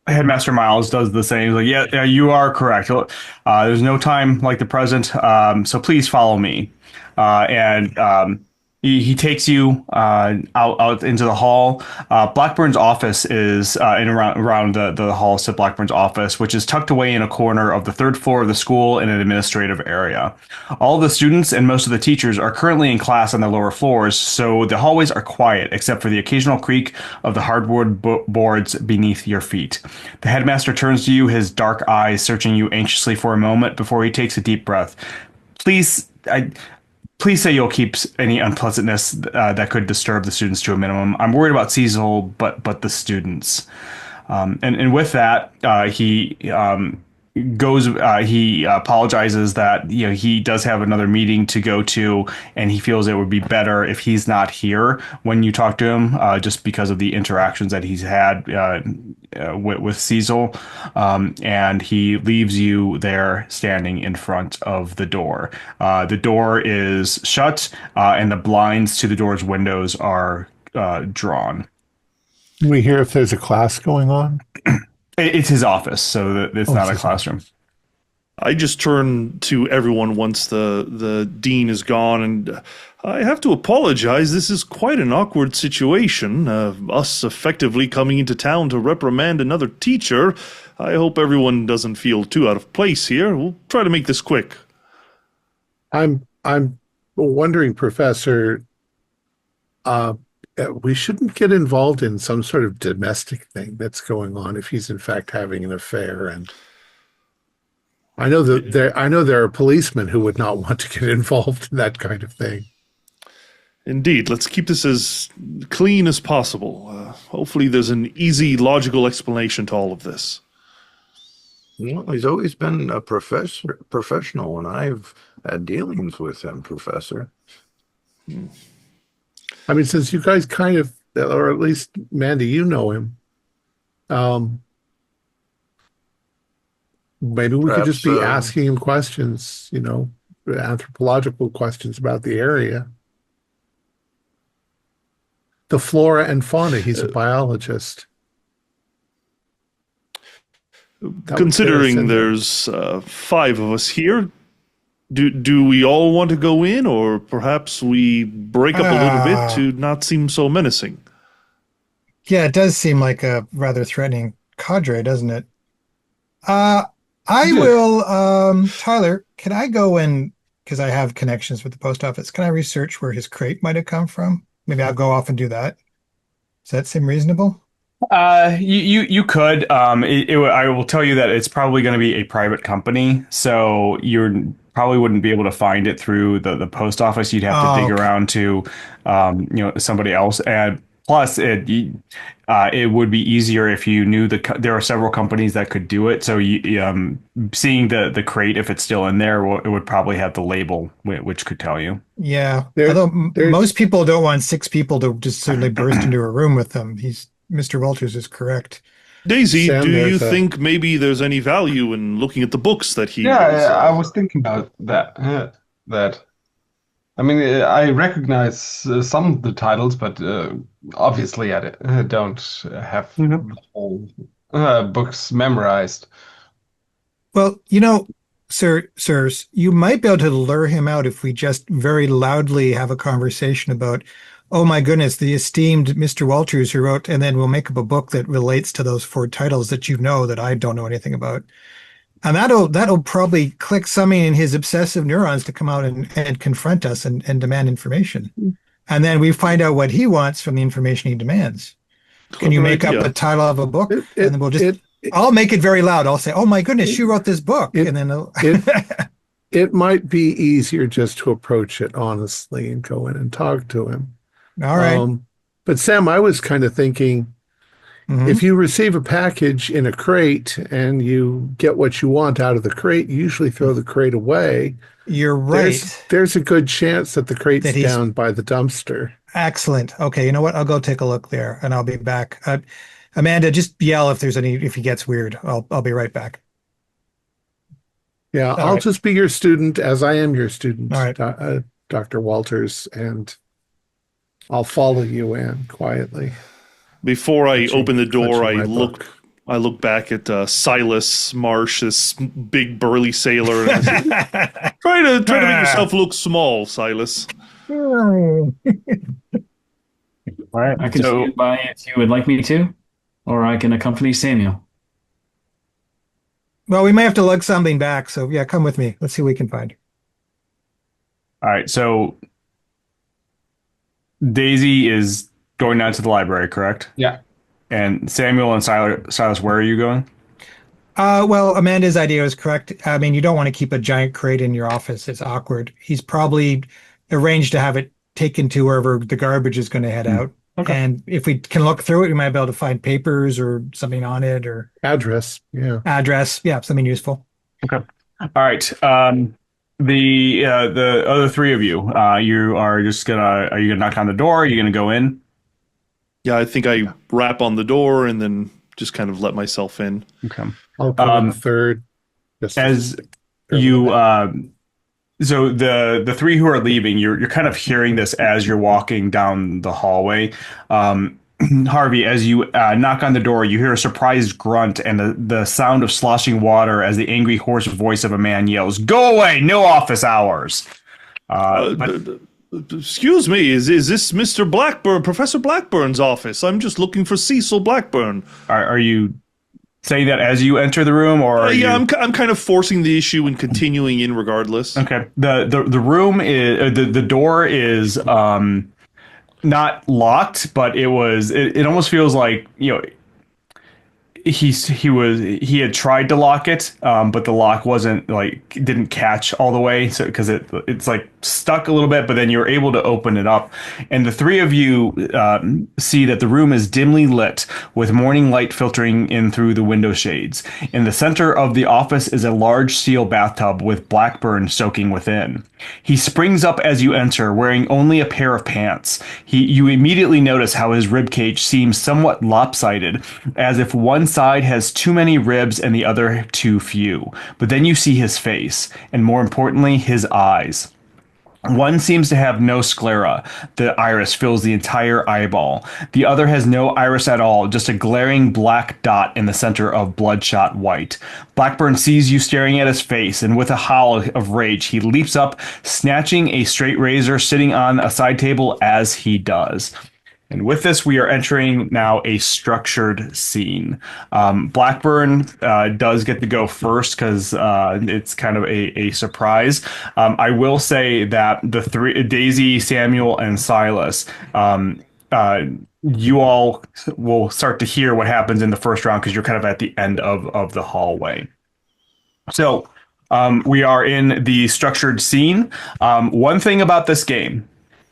Headmaster Miles does the same. He's like, yeah, you are correct. There's no time like the present, so please follow me. And he takes you out into the hall. Blackburn's office is around the hall. Sit Blackburn's office, which is tucked away in a corner of the third floor of the school in an administrative area. All the students and most of the teachers are currently in class on the lower floors, so the hallways are quiet except for the occasional creak of the hardwood boards beneath your feet. The headmaster turns to you, his dark eyes searching you anxiously for a moment before he takes a deep breath. Please say you'll keep any unpleasantness that could disturb the students to a minimum. I'm worried about Cecil, but the students. And with that, he goes. He apologizes that he does have another meeting to go to, and he feels it would be better if he's not here when you talk to him, just because of the interactions that he's had with Cecil. And he leaves you there standing in front of the door. The door is shut, and the blinds to the door's windows are drawn. Can we hear if there's a class going on? It's his office, so it's not a classroom. I just turn to everyone once the dean is gone, and I have to apologize. This is quite an awkward situation. Us effectively coming into town to reprimand another teacher. I hope everyone doesn't feel too out of place here. We'll try to make this quick. I'm wondering, Professor, we shouldn't get involved in some sort of domestic thing that's going on if he's in fact having an affair. And I know that there are policemen who would not want to get involved in that kind of thing. Indeed. Let's keep this as clean as possible. Hopefully there's an easy, logical explanation to all of this. Well, he's always been a professional, and I've had dealings with him, Professor. I mean, since you guys kind of or at least Mandy, you know him. Maybe we could just be Perhaps, asking him questions, anthropological questions about the area. The flora and fauna. He's a biologist. Considering there's 5 of us here, do we all want to go in, or perhaps we break up a little bit to not seem so menacing? Yeah, it does seem like a rather threatening cadre, doesn't it? I will, Tyler, can I go in, because I have connections with the post office, can I research where his crate might have come from? Maybe I'll go off and do that. Does that seem reasonable? You could. I will tell you that it's probably going to be a private company, so you probably wouldn't be able to find it through the post office. You'd have to dig around to, somebody else. And plus, it would be easier if you knew there are several companies that could do it. So seeing the crate, if it's still in there, it would probably have the label, which could tell you. Yeah. Although most people don't want 6 people to just suddenly burst into a room with them. Mr. Walters is correct. Daisy, Sam, do you think maybe there's any value in looking at the books that he I was thinking about that. I mean, I recognize some of the titles, but obviously I don't have the whole books memorized. Well, sirs, you might be able to lure him out if we just very loudly have a conversation about, oh my goodness, the esteemed Mr. Walters who wrote, and then we'll make up a book that relates to those 4 titles that that I don't know anything about. And that'll probably click something in his obsessive neurons to come out and confront us and demand information. And then we find out what he wants from the information he demands. Can you make up a title of a book? And then we'll I'll make it very loud. I'll say, oh my goodness, you wrote this book. And then it might be easier just to approach it honestly and go in and talk to him. All right. But Sam, I was kind of thinking, if you receive a package in a crate and you get what you want out of the crate, you usually throw the crate away. You're right. There's a good chance that the crate's down by the dumpster. Excellent. Okay, you know what? I'll go take a look there, and I'll be back. Amanda, just yell if he gets weird. I'll be right back. Yeah, I'll just be your student as I am your student, all right. Dr. Walters, and I'll follow you in quietly. Before I open the door, I look back at Silas Marsh, this big burly sailor. And I say, try to make yourself look small, Silas. All right. I can stand by if you would like me to, or I can accompany Samuel. Well, we may have to lug something back, so yeah, come with me. Let's see what we can find. All right, so Daisy is going down to the library, correct? Yeah. And Samuel and Silas, where are you going? Well, Amanda's idea is correct. I mean, you don't want to keep a giant crate in your office. It's awkward. He's probably arranged to have it taken to wherever the garbage is going to head out. Okay. And if we can look through it, we might be able to find papers or something on it, or address. Yeah. Address. Yeah. Something useful. Okay. All right. The other 3 of you, are you gonna knock on the door? Are you gonna go in? Yeah, I think I rap on the door and then just kind of let myself in. Okay. I'll come in third. As you, so the 3 who are leaving, you're kind of hearing this as you're walking down the hallway. Harvey, as you knock on the door, you hear a surprised grunt and the sound of sloshing water as the angry, hoarse voice of a man yells, "Go away! No office hours!" Excuse me, is this Mr. Blackburn, Professor Blackburn's office? I'm just looking for Cecil Blackburn. Are you saying that as you enter the room, or I'm kind of forcing the issue and continuing in regardless. Okay. The room is the door is not locked, but it almost feels like, he had tried to lock it, but the lock didn't catch all the way, so because it's like stuck a little bit, but then you're able to open it up. And the three of you see that the room is dimly lit with morning light filtering in through the window shades. In the center of the office is a large steel bathtub with Blackburn soaking within. He springs up as you enter, wearing only a pair of pants. You immediately notice how his ribcage seems somewhat lopsided, as if one side has too many ribs and the other too few. But then you see his face, and more importantly, his eyes. One seems to have no sclera. The iris fills the entire eyeball. The other has no iris at all, just a glaring black dot in the center of bloodshot white. Blackburn sees you staring at his face, and with a howl of rage, he leaps up, snatching a straight razor sitting on a side table as he does. And with this, we are entering now a structured scene. Blackburn does get to go first because it's kind of a surprise. I will say that the three, Daisy, Samuel, and Silas, you all will start to hear what happens in the first round because you're kind of at the end of the hallway. So we are in the structured scene. One thing about this game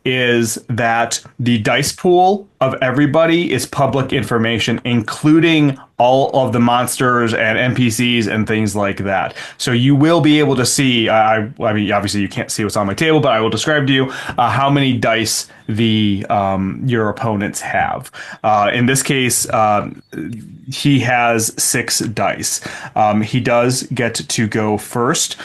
is that the dice pool of everybody is public information, including all of the monsters and NPCs and things like that. So you will be able to see, I mean, obviously you can't see what's on my table, but I will describe to you how many dice your opponents have. In this case, he has 6 dice. He does get to go first.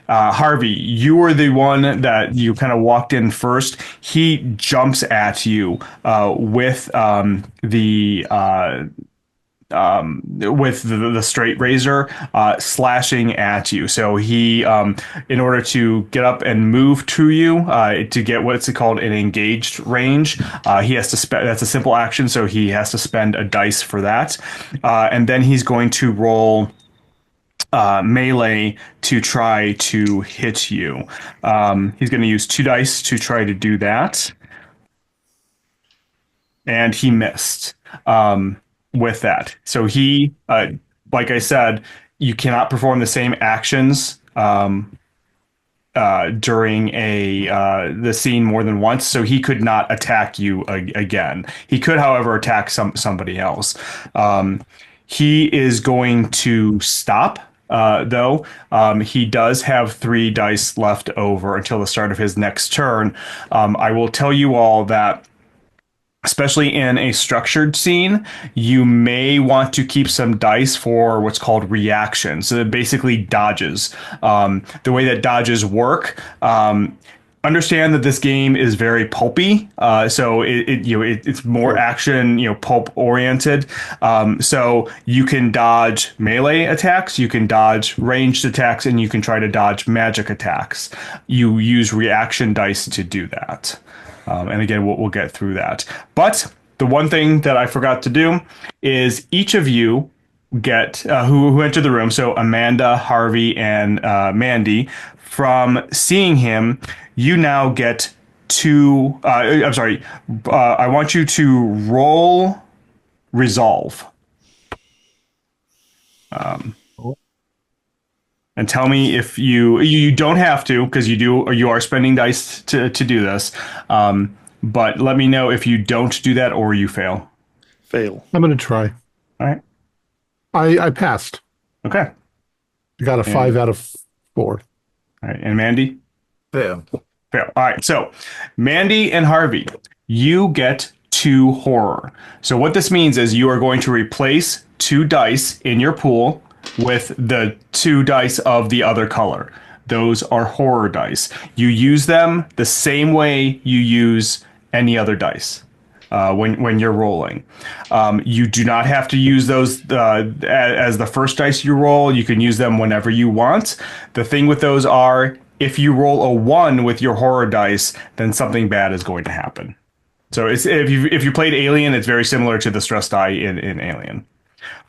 Harvey, you were the one that you kind of walked in first. He jumps at you with the straight razor, slashing at you. So he, in order to get up and move to you, to get what's called an engaged range, he has to spend. That's a simple action, so he has to spend a dice for that, and then he's going to roll melee to try to hit you. He's going to use 2 dice to try to do that. And he missed with that. So he, like I said, you cannot perform the same actions during the scene more than once, so he could not attack you again. He could, however, attack somebody else. He is going to stop. Though he does have 3 dice left over until the start of his next turn. I will tell you all that, especially in a structured scene, you may want to keep some dice for what's called reaction. So that basically dodges. The way that dodges work, understand that this game is very pulpy, so it's more action, pulp oriented. So you can dodge melee attacks, you can dodge ranged attacks, and you can try to dodge magic attacks. You use reaction dice to do that. And again, we'll get through that. But the one thing that I forgot to do is each of you get who entered the room. So Amanda, Harvey, and Mandy. From seeing him, you now get 2. I'm sorry. I want you to roll resolve. And tell me if you don't have to, because you are spending dice to do this. But let me know if you don't do that or you fail. Fail. I'm going to try. All right. I passed. Okay. I got a 5 out of 4. All right. And Mandy? Fail. Fail. All right. So Mandy and Harvey, you get 2 horror. So what this means is you are going to replace 2 dice in your pool with the 2 dice of the other color. Those are horror dice. You use them the same way you use any other dice when you're rolling. You do not have to use those as the first dice you roll. You can use them whenever you want. The thing with those are, if you roll a 1 with your horror dice, then something bad is going to happen. So if you played Alien, it's very similar to the stress die in Alien.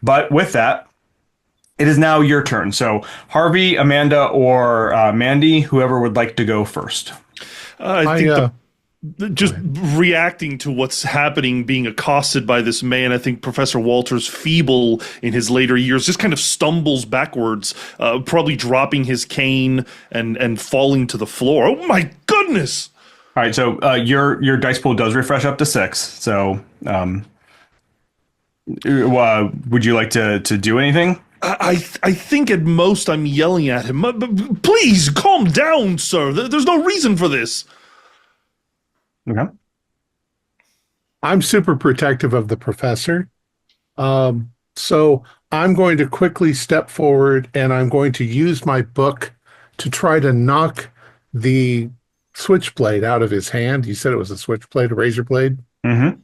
But with that, it is now your turn. So Harvey, Amanda, or Mandy, whoever would like to go first. I think just reacting to what's happening, being accosted by this man. I think Professor Walters, feeble in his later years, just kind of stumbles backwards, probably dropping his cane and falling to the floor. Oh my goodness! All right, so your dice pool does refresh up to 6. So would you like to do anything? I think at most I'm yelling at him. Please calm down, sir. There's no reason for this. Okay. I'm super protective of the professor. So I'm going to quickly step forward and I'm going to use my book to try to knock the switchblade out of his hand. You said it was a switchblade, a razor blade. Mm-hmm.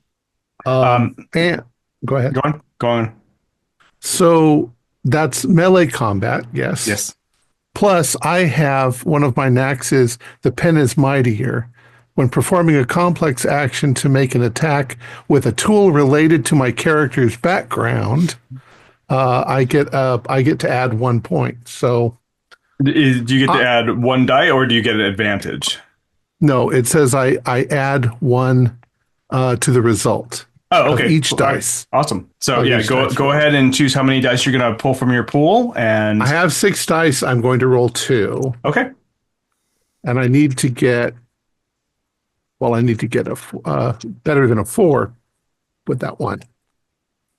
And go ahead. Go on. So that's melee combat, yes. Yes. Plus, I have one of my knacks is the pen is mightier. When performing a complex action to make an attack with a tool related to my character's background, I get to add 1 point. So, Do you get to add 1 die, or do you get an advantage? No, it says I add 1 to the result. Oh, okay. Of each dice. Right. Awesome. So go ahead and choose how many dice you're going to pull from your pool. And I have 6 dice. I'm going to roll 2. Okay. And I need to get. Well, I need to get a better than a 4 with that one.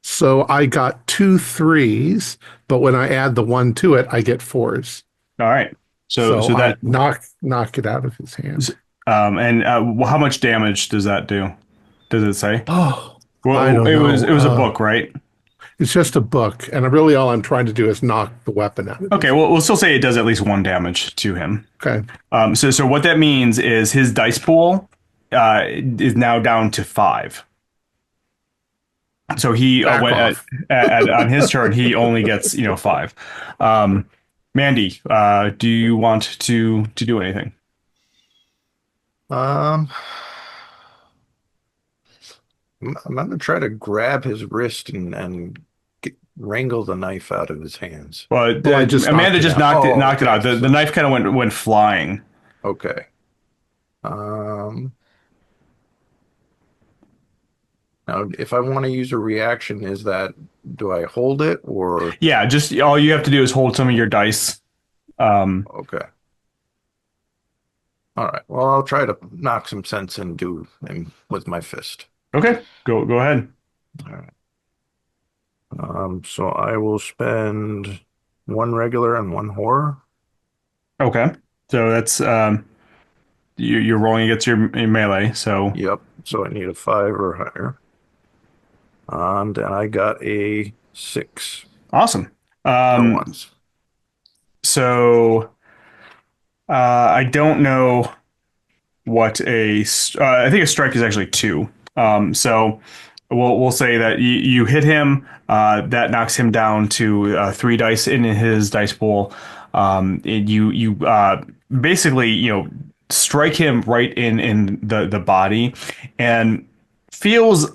So I got 2 3s, but when I add the 1 to it, I get 4s. All right. So that knock it out of his hand. And how much damage does that do? Does it say? Oh, well, I don't know. It was a book, right? It's just a book, and really all I'm trying to do is knock the weapon out of Okay, well, we'll still say it does at least 1 damage to him. Okay. So what that means is his dice pool is now down to 5. So he went on his turn. He only gets 5. Mandy, do you want to do anything? I'm going to try to grab his wrist and wrangle the knife out of his hands. Well, Amanda just knocked it out. The knife kind of went flying. Okay. Now, if I want to use a reaction, do I hold it or? Yeah, just all you have to do is hold some of your dice. Okay. All right. Well, I'll try to knock some sense into him with my fist. Okay, go ahead. All right. So I will spend 1 regular and 1 horror. Okay, so that's you're rolling against your melee. So yep. So I need a 5 or higher, and I got a 6. Awesome. Ones. So I don't know what I think a strike is actually 2. So we'll say that you hit him. That knocks him down to 3 dice in his dice pool. You basically strike him right in the body, and feels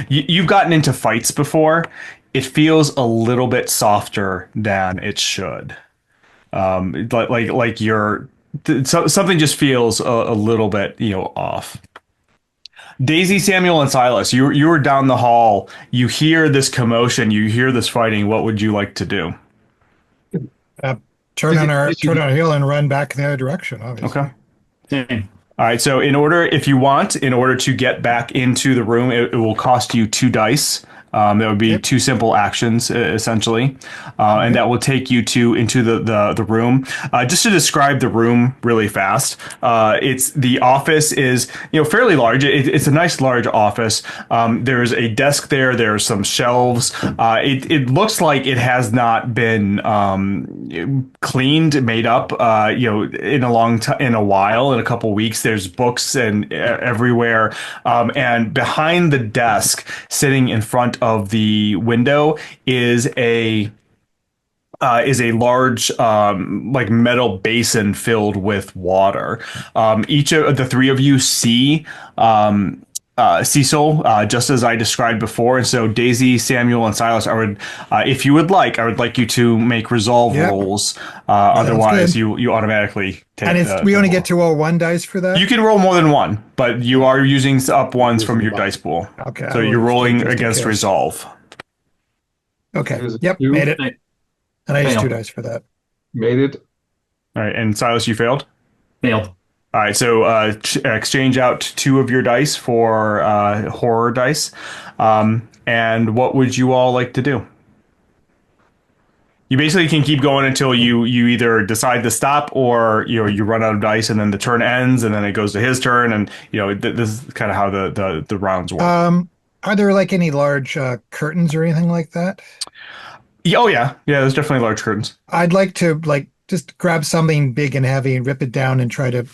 you've gotten into fights before. It feels a little bit softer than it should. Like something just feels a little bit off. Daisy, Samuel, and Silas, you were down the hall. You hear this commotion. You hear this fighting. What would you like to do? Turn on our heel and run back in the other direction, obviously. Okay. Same. All right. So in order to get back into the room, it will cost you 2 dice. That would be 2 simple actions, essentially, and that will take you into the room. Just to describe the room really fast, the office is fairly large. It's a nice large office. There's a desk there. There's some shelves. It looks like it has not been cleaned, made up, in a while, in a couple weeks. There's books and everywhere, and behind the desk, sitting in front of the window, is a large metal basin filled with water. Each of the 3 of you see Cecil, just as I described before. And so Daisy, Samuel, and Silas, if you would like, I would like you to make resolve rolls. Otherwise, good. you automatically take. And we only get to roll 1 dice for that. You can roll more than one, but you are using up ones from your dice pool. Okay. So you're rolling against resolve. Okay. Yep. Made it. And I used Fail. 2 dice for that. Made it. All right, and Silas, you failed. Failed. All right, so exchange out 2 of your dice for horror dice. And what would you all like to do? You basically can keep going until you either decide to stop, or you run out of dice, and then the turn ends, and then it goes to his turn, and this is kind of how the rounds work. Are there like any large curtains or anything like that? Oh yeah, there's definitely large curtains. I'd like to just grab something big and heavy and rip it down and try to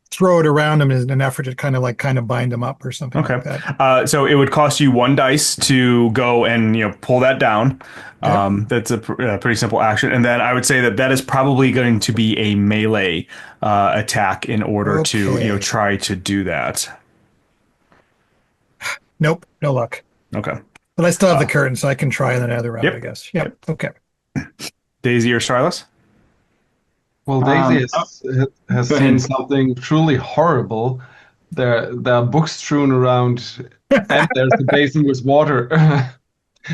throw it around them in an effort to kind of bind them up or something like that. So it would cost you 1 dice to go and pull that down. That's a pretty simple action, and then I would say that is probably going to be a melee attack in order to try to do that. Nope, no luck. Okay, but I still have the curtain, so I can try in another round. Yep. I guess. Yep. Okay. Daisy or Silas? Well, Daisy has seen something truly horrible. There are books strewn around, and there's a basin with water.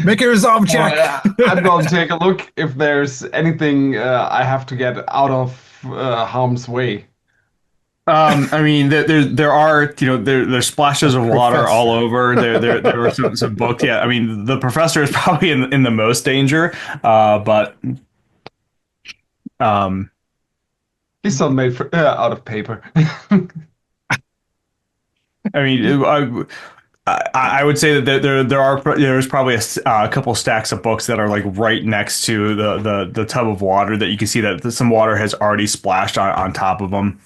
Make a resolve check. I'm going to take a look if there's anything I have to get out of harm's way. I mean, there are there's splashes of water all over. There were some books. Yeah, I mean, the professor is probably in the most danger, but He's all made out of paper. I mean, I would say that there's probably a couple stacks of books that are like right next to the tub of water that you can see that some water has already splashed on top of them.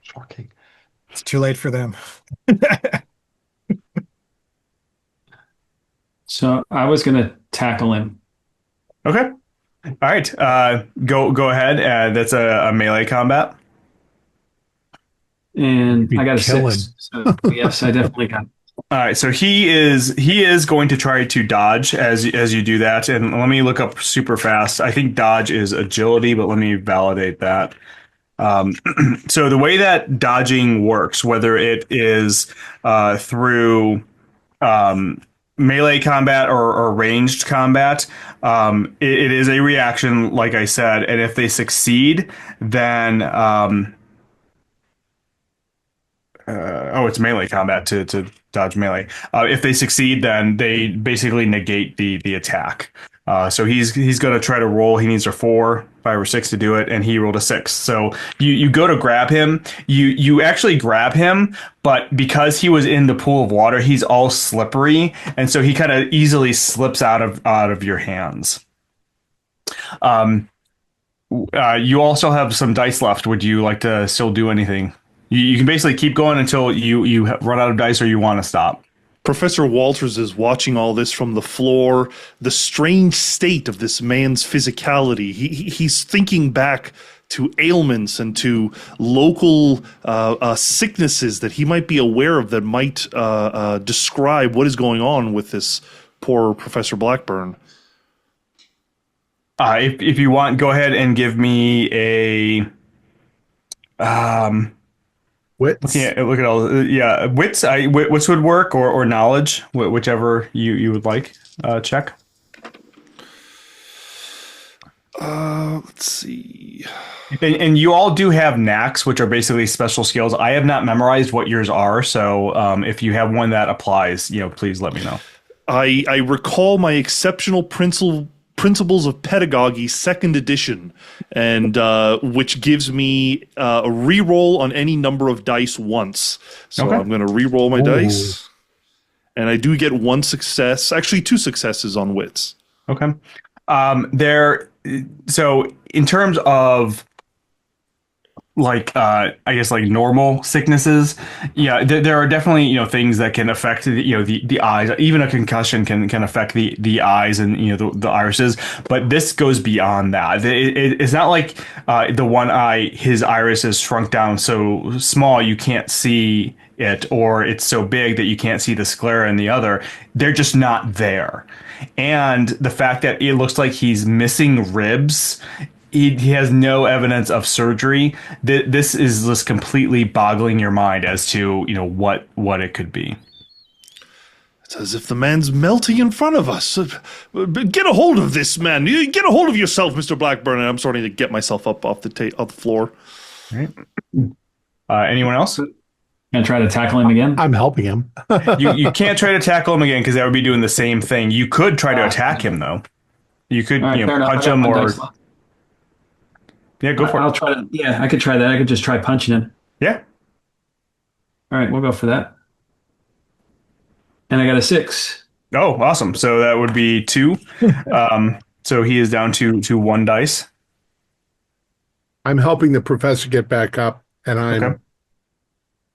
Shocking. It's too late for them. So I was going to tackle him. Okay. All right. Go ahead. That's a melee combat. And I got a 6. So yes, I definitely got it. All right, so he is going to try to dodge as you do that, and let me look up super fast. I think dodge is agility, but let me validate that. So the way that dodging works, whether it is through melee combat or ranged combat, it is a reaction, like I said, and if they succeed, then it's melee combat to dodge melee. If they succeed, then they basically negate the attack. So he's going to try to roll. He needs a 4, 5, or 6 to do it, and he rolled a 6. So you go to grab him. You actually grab him, but because he was in the pool of water, he's all slippery, and so he kind of easily slips out of your hands. You also have some dice left. Would you like to still do anything? You can basically keep going until you run out of dice or you want to stop. Professor Walters is watching all this from the floor, the strange state of this man's physicality. He's thinking back to ailments and to local sicknesses that he might be aware of that might describe what is going on with this poor Professor Blackburn. If you want, go ahead and give me a... Wits. Yeah, look at all. Yeah, wits. Wits would work, or knowledge, whichever you would like. Check. Let's see. And you all do have knacks, which are basically special skills. I have not memorized what yours are, so if you have one that applies, please let me know. I recall my exceptional Principles of Pedagogy 2nd edition, and which gives me a reroll on any number of dice once. So I'm going to reroll my dice, and I do get 1 success, actually 2 successes on wits. Okay. So in terms of I guess normal sicknesses, there are definitely things that can affect the eyes. Even a concussion can affect the eyes and the irises, but this goes beyond that. It's not like the one eye, his iris is shrunk down so small you can't see it, or it's so big that you can't see the sclera in the other. They're just not there. And the fact that it looks like he's missing ribs, he has no evidence of surgery. This is just completely boggling your mind as to, what it could be. It's as if the man's melting in front of us. Get a hold of this man. Get a hold of yourself, Mr. Blackburn. And I'm starting to get myself up off the floor. All right. Anyone else? Gonna try to tackle him again? I'm helping him. You can't try to tackle him again because that would be doing the same thing. You could try to attack him though. You could All right, fair enough. punch I got him one or dice left. yeah, go for I'll it. try to. Yeah, I could try that. I could just try punching him. Yeah. All right, we'll go for that. And I got a 6. Oh, awesome. So that would be 2. So he is down to 1 dice. I'm helping the professor get back up, and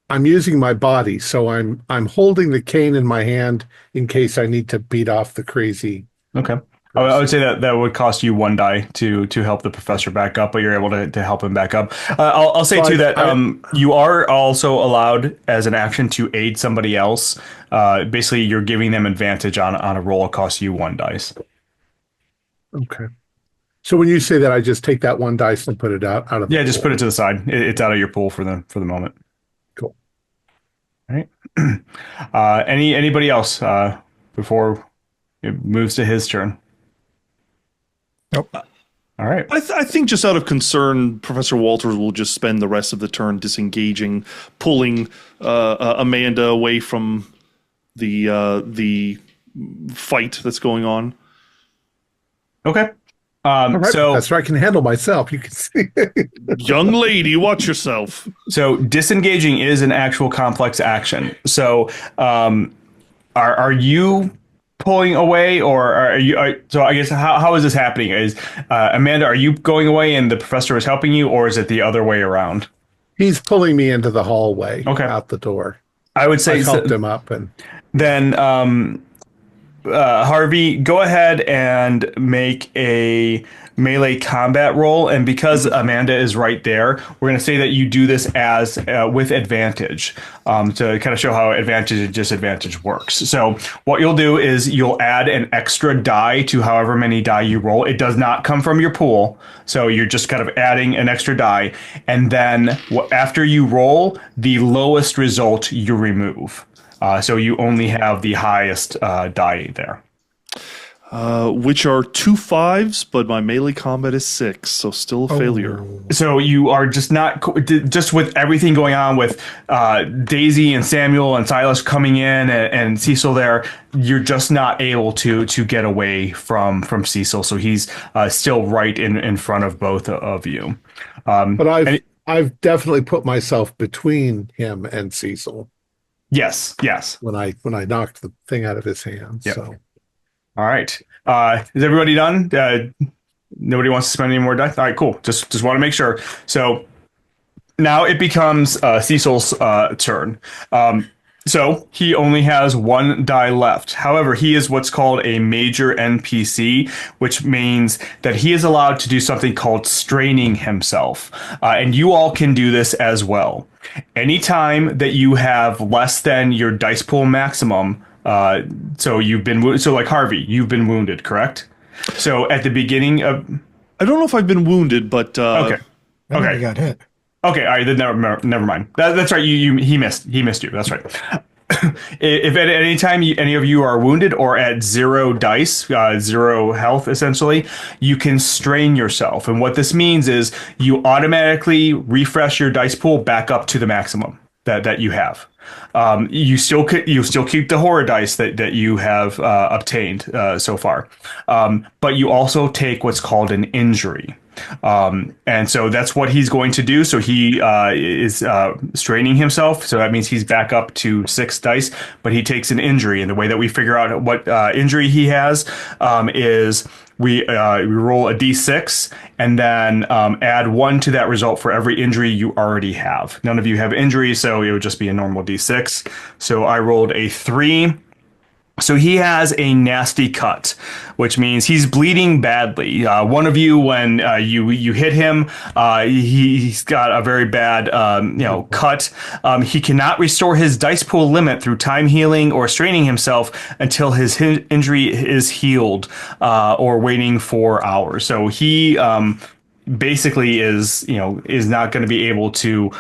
I'm using my body, so I'm holding the cane in my hand in case I need to beat off the crazy. Okay. I would say that would cost you 1 die to help the professor back up, but you're able to help him back up. I'll say too that you are also allowed as an action to aid somebody else. Basically, you're giving them advantage on a roll. It costs you 1 dice. Okay. So when you say that, I just take that 1 dice and put it out of the just pool. put it to the side. It's out of your pool for the moment. Cool. All right. Anybody else before it moves to his turn? Nope. All right. I think just out of concern, Professor Walters will just spend the rest of the turn disengaging, pulling Amanda away from the fight that's going on. Okay. All right, so Professor, I can handle myself. You can see. Young lady, watch yourself. So disengaging is an actual complex action. So are you pulling away, or are you? So I guess how is this happening? Is Amanda, are you going away and the professor is helping you, or is it the other way around? He's pulling me into the hallway, out the door. I would say I helped him up, and then Harvey, go ahead and make a melee combat roll, and because Amanda is right there, we're going to say that you do this as with advantage to kind of show how advantage and disadvantage works. So what you'll do is you'll add an extra die to however many die you roll. It does not come from your pool, so you're just kind of adding an extra die, and then after you roll, the lowest result you remove. So you only have the highest die there. Which are 2 5s, but my melee combat is 6, so still a failure. So you are just just with everything going on with Daisy and Samuel and Silas coming in and Cecil there, you're just not able to get away from Cecil. So he's still right in front of both of you. But I've definitely put myself between him and Cecil. Yes. When I knocked the thing out of his hand. Yep. So. All right. Is everybody done? Nobody wants to spend any more dice? All right, cool. Just want to make sure. So now it becomes Cecil's turn. So he only has 1 die left. However, he is what's called a major NPC, which means that he is allowed to do something called straining himself. And you all can do this as well. Anytime that you have less than your dice pool maximum, so you've been wounded. So like Harvey, you've been wounded, correct? So at the beginning of, I don't know if I've been wounded, but okay. I got hit. Okay, all right. Then never mind. That's right. He missed you. That's right. If at any time any of you are wounded or at 0 dice, 0 health, essentially, you can strain yourself. And what this means is you automatically refresh your dice pool back up to the maximum that you have. You still keep the horror dice that you have obtained so far, but you also take what's called an injury. And so that's what he's going to do. So he is straining himself. So that means he's back up to 6 dice, but he takes an injury. And the way that we figure out what injury he has is we roll a d6 and then add 1 to that result for every injury you already have. None of you have injuries, so it would just be a normal d6. So I rolled a 3, So he has a nasty cut, which means he's bleeding badly. One of you, when you hit him, he's got a very bad cut. He cannot restore his dice pool limit through time healing or straining himself until his injury is healed or waiting 4 hours. So he basically is not going to be able to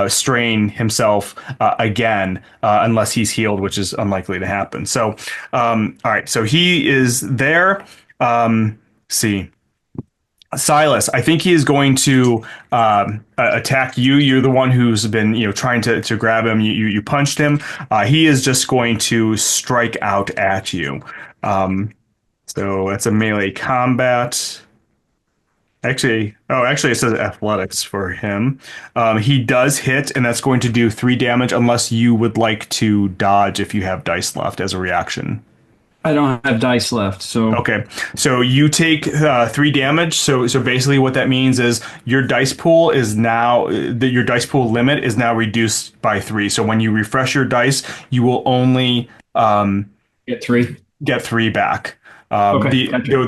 strain himself again unless he's healed, which is unlikely to happen. So all right, so he is there. See, Silas, I think he is going to attack you. You're the one who's been trying to grab him. You punched him. He is just going to strike out at you. So that's a melee combat. Actually, it says athletics for him. He does hit, and that's going to do 3 damage unless you would like to dodge if you have dice left as a reaction. I don't have dice left, so Okay, so you take 3 damage. So basically, what that means is your dice pool is now your dice pool limit is now reduced by 3. So when you refresh your dice, you will only get 3. Get 3 back. Gotcha.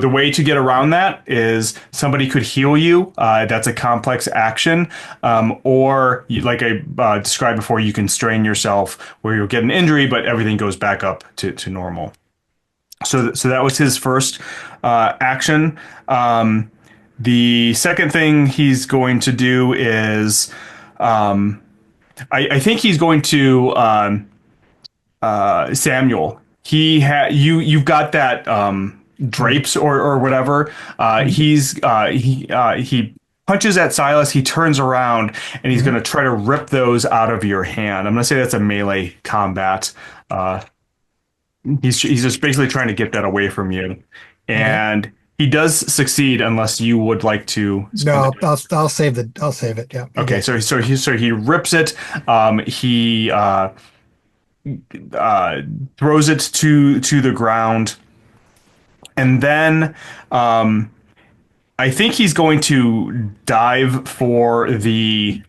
The way to get around that is somebody could heal you. That's a complex action. Or like I described before, you can strain yourself where you'll get an injury, but everything goes back up to normal. So that was his first action. The second thing he's going to do is I think he's going to Samuel. You've got that drapes or whatever. He punches at Silas. He turns around and he's going to try to rip those out of your hand. I'm going to say that's a melee combat. He's just basically trying to get that away from you, and he does succeed unless you would like to. No, I'll save it. Yeah. Okay, so he rips it. He throws it to the ground, and then I think he's going to dive for the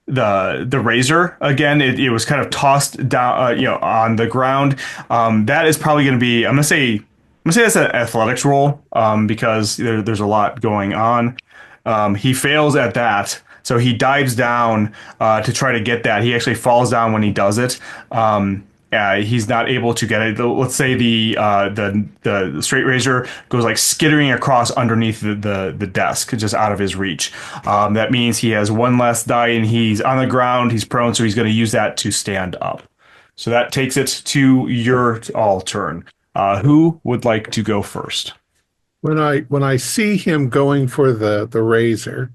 razor again. It was kind of tossed down on the ground. That is probably going to be I'm gonna say that's an athletics roll because there's a lot going on. He fails at that. So he dives down to try to get that. He actually falls down when he does it. He's not able to get it. Let's say the straight razor goes like skittering across underneath the desk, just out of his reach. That means he has 1 less die, and he's on the ground. He's prone, so he's going to use that to stand up. So that takes it to your all turn. Who would like to go first? When I see him going for the razor,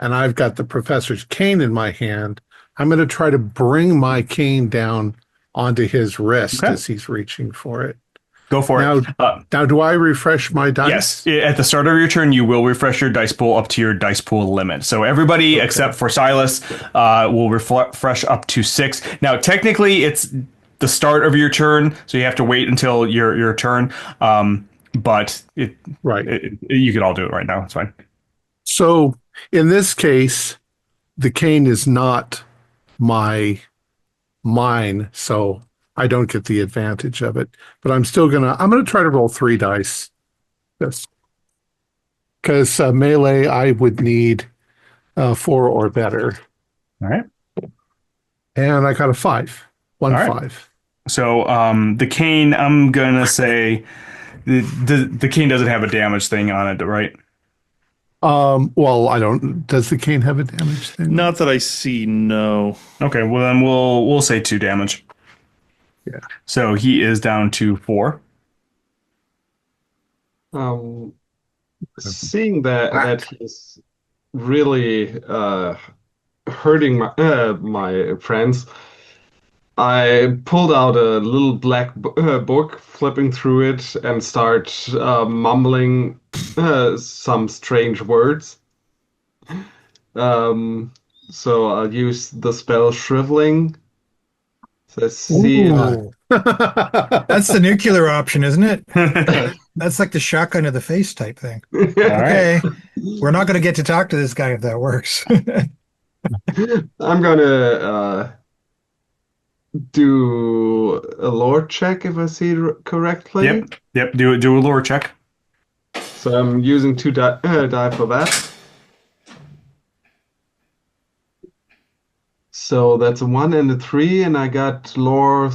and I've got the professor's cane in my hand, I'm going to try to bring my cane down onto his wrist as he's reaching for it. Go for it. Now, do I refresh my dice? Yes. At the start of your turn, you will refresh your dice pool up to your dice pool limit. So everybody except for Silas will refresh up to 6. Now, technically, it's the start of your turn, so you have to wait until your turn. But you could all do it right now. It's fine. So in this case, the cane is not mine, so I don't get the advantage of it. But I'm gonna try to roll 3 dice. Yes, because melee I would need 4 or better. All right, and I got a 5. 1 right. 5. So the cane, I'm gonna say the cane doesn't have a damage thing on it, right? Well, I don't. Does the cane have a damage thing? Not that I see. No. Okay. Well, then we'll say 2 damage. Yeah. So he is down to 4. Seeing that he's really hurting my friends, I pulled out a little black book, flipping through it, and start mumbling some strange words. So I'll use the spell Shriveling. So let's see. That's the nuclear option, isn't it? That's like the shotgun to the face type thing. All Okay, right. we're not going to get to talk to this guy if that works. I'm gonna do a lore check if I see it correctly. Yep. Do a lore check. So I'm using two die for that. So that's a 1 and a 3, and I got lore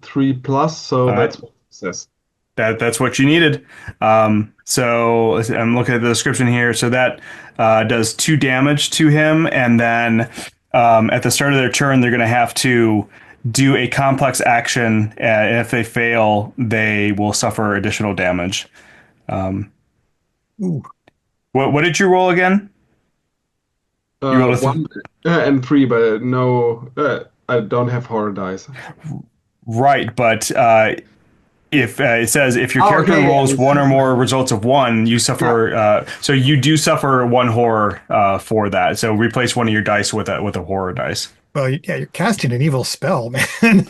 3 plus, so All right. that's what it says. That's what you needed. So I'm looking at the description here. So that does 2 damage to him, and then at the start of their turn, they're going to have to do a complex action, and if they fail, they will suffer additional damage. Ooh. What did you roll again? You rolled a 1 and 3, but no, I don't have horror dice. Right, but if it says if your Oh, character okay, rolls yeah. 1 or more results of 1, you suffer. So you do suffer 1 horror for that. So replace one of your dice with a horror dice. Well, yeah, you're casting an evil spell, man.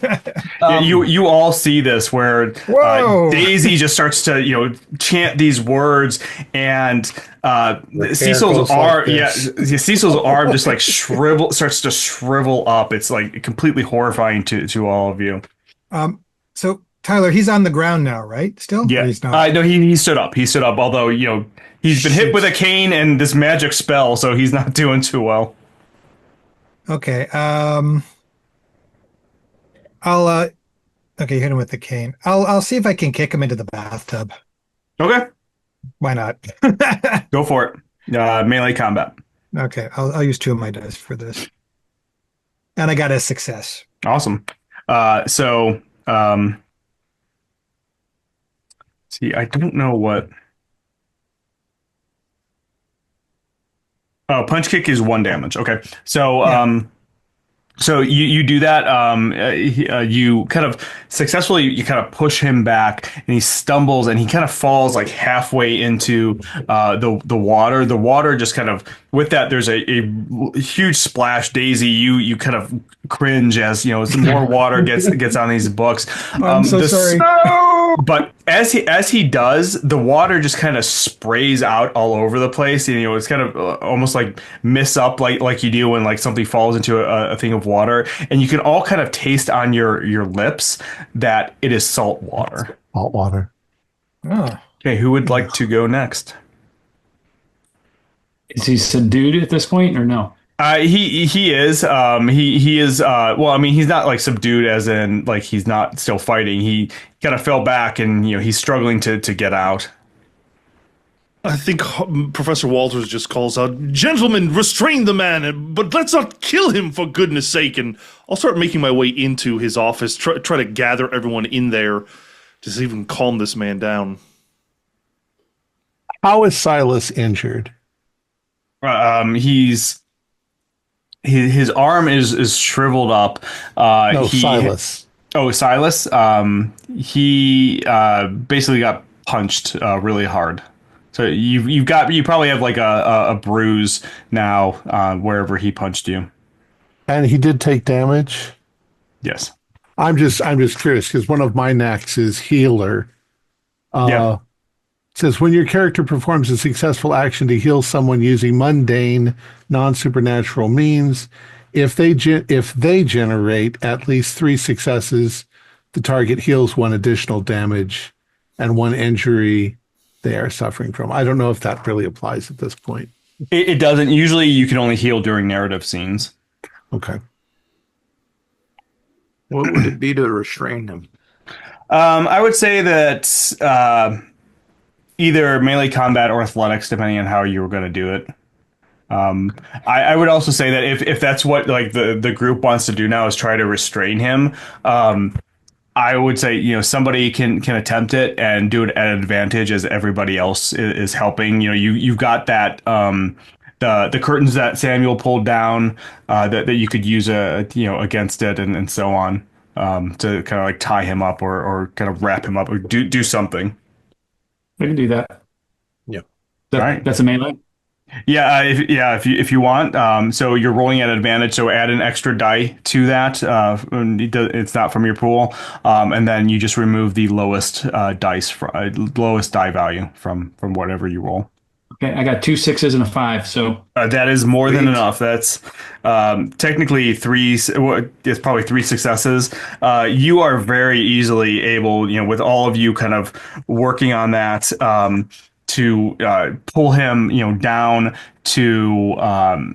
Yeah, you all see this where Whoa. Daisy just starts to chant these words, and Cecil's arm Cecil's arm just like starts to shrivel up. It's like completely horrifying to all of you. So Tyler, he's on the ground now, right? Still? Yeah, Or he's not? no, he stood up. He stood up. Although he's been hit with a cane and this magic spell, so he's not doing too well. Okay. I'll okay, hit him with the cane. I'll see if I can kick him into the bathtub. Okay, Why not? go for it. Melee combat. Okay, I'll use 2 of my dice for this. And I got a success. Awesome. See, I don't know what. Oh, punch kick is 1 damage. Okay, so Yeah. So you do that. You kind of successfully you kind of push him back, and he stumbles and he kind of falls like halfway into the water. The water just kind of with that. There's a huge splash. Daisy, you kind of cringe as some more water gets on these books. I'm so sorry. But as he does, the water just kind of sprays out all over the place. And, it's kind of almost like miss up like you do when like something falls into a thing of water, and you can all kind of taste on your lips that it is salt water. Salt water. Oh. Okay, who would like to go next? Is he subdued at this point or no? He is. He is. Well, I mean, he's not like subdued as in like he's not still fighting. He kind of fell back, and he's struggling to get out. I think Professor Walters just calls out, "Gentlemen, restrain the man, but let's not kill him for goodness sake." And I'll start making my way into his office, try to gather everyone in there to see if we can calm this man down. How is Silas injured? His arm is shriveled up. No, Silas. Oh, Silas. He basically got punched really hard. So you probably have like a bruise now wherever he punched you. And he did take damage. Yes. I'm just curious because one of my knacks is healer. Yeah. It says when your character performs a successful action to heal someone using mundane, non-supernatural means, if they generate at least 3 successes, the target heals 1 additional damage and 1 injury they are suffering from. I don't know if that really applies at this point. It doesn't. Usually, you can only heal during narrative scenes. Okay. What would it be to restrain him? I would say that either melee combat or athletics, depending on how you were going to do it. I would also say that if that's what like the group wants to do now is try to restrain him, I would say somebody can attempt it and do it at an advantage as everybody else is helping. You've got that the curtains that Samuel pulled down that you could use against it and so on to kind of like tie him up or kind of wrap him up or do something. I can do that. Yeah. Right. That's a melee. Yeah, if you want. So you're rolling at advantage. So add an extra die to that. It's not from your pool, and then you just remove the lowest lowest die value from whatever you roll. Okay, I got 2 6s and a 5. So That is more than Sweet. enough. That's technically it's probably 3 successes. You are very easily able, with all of you kind of working on that, to pull him, down to.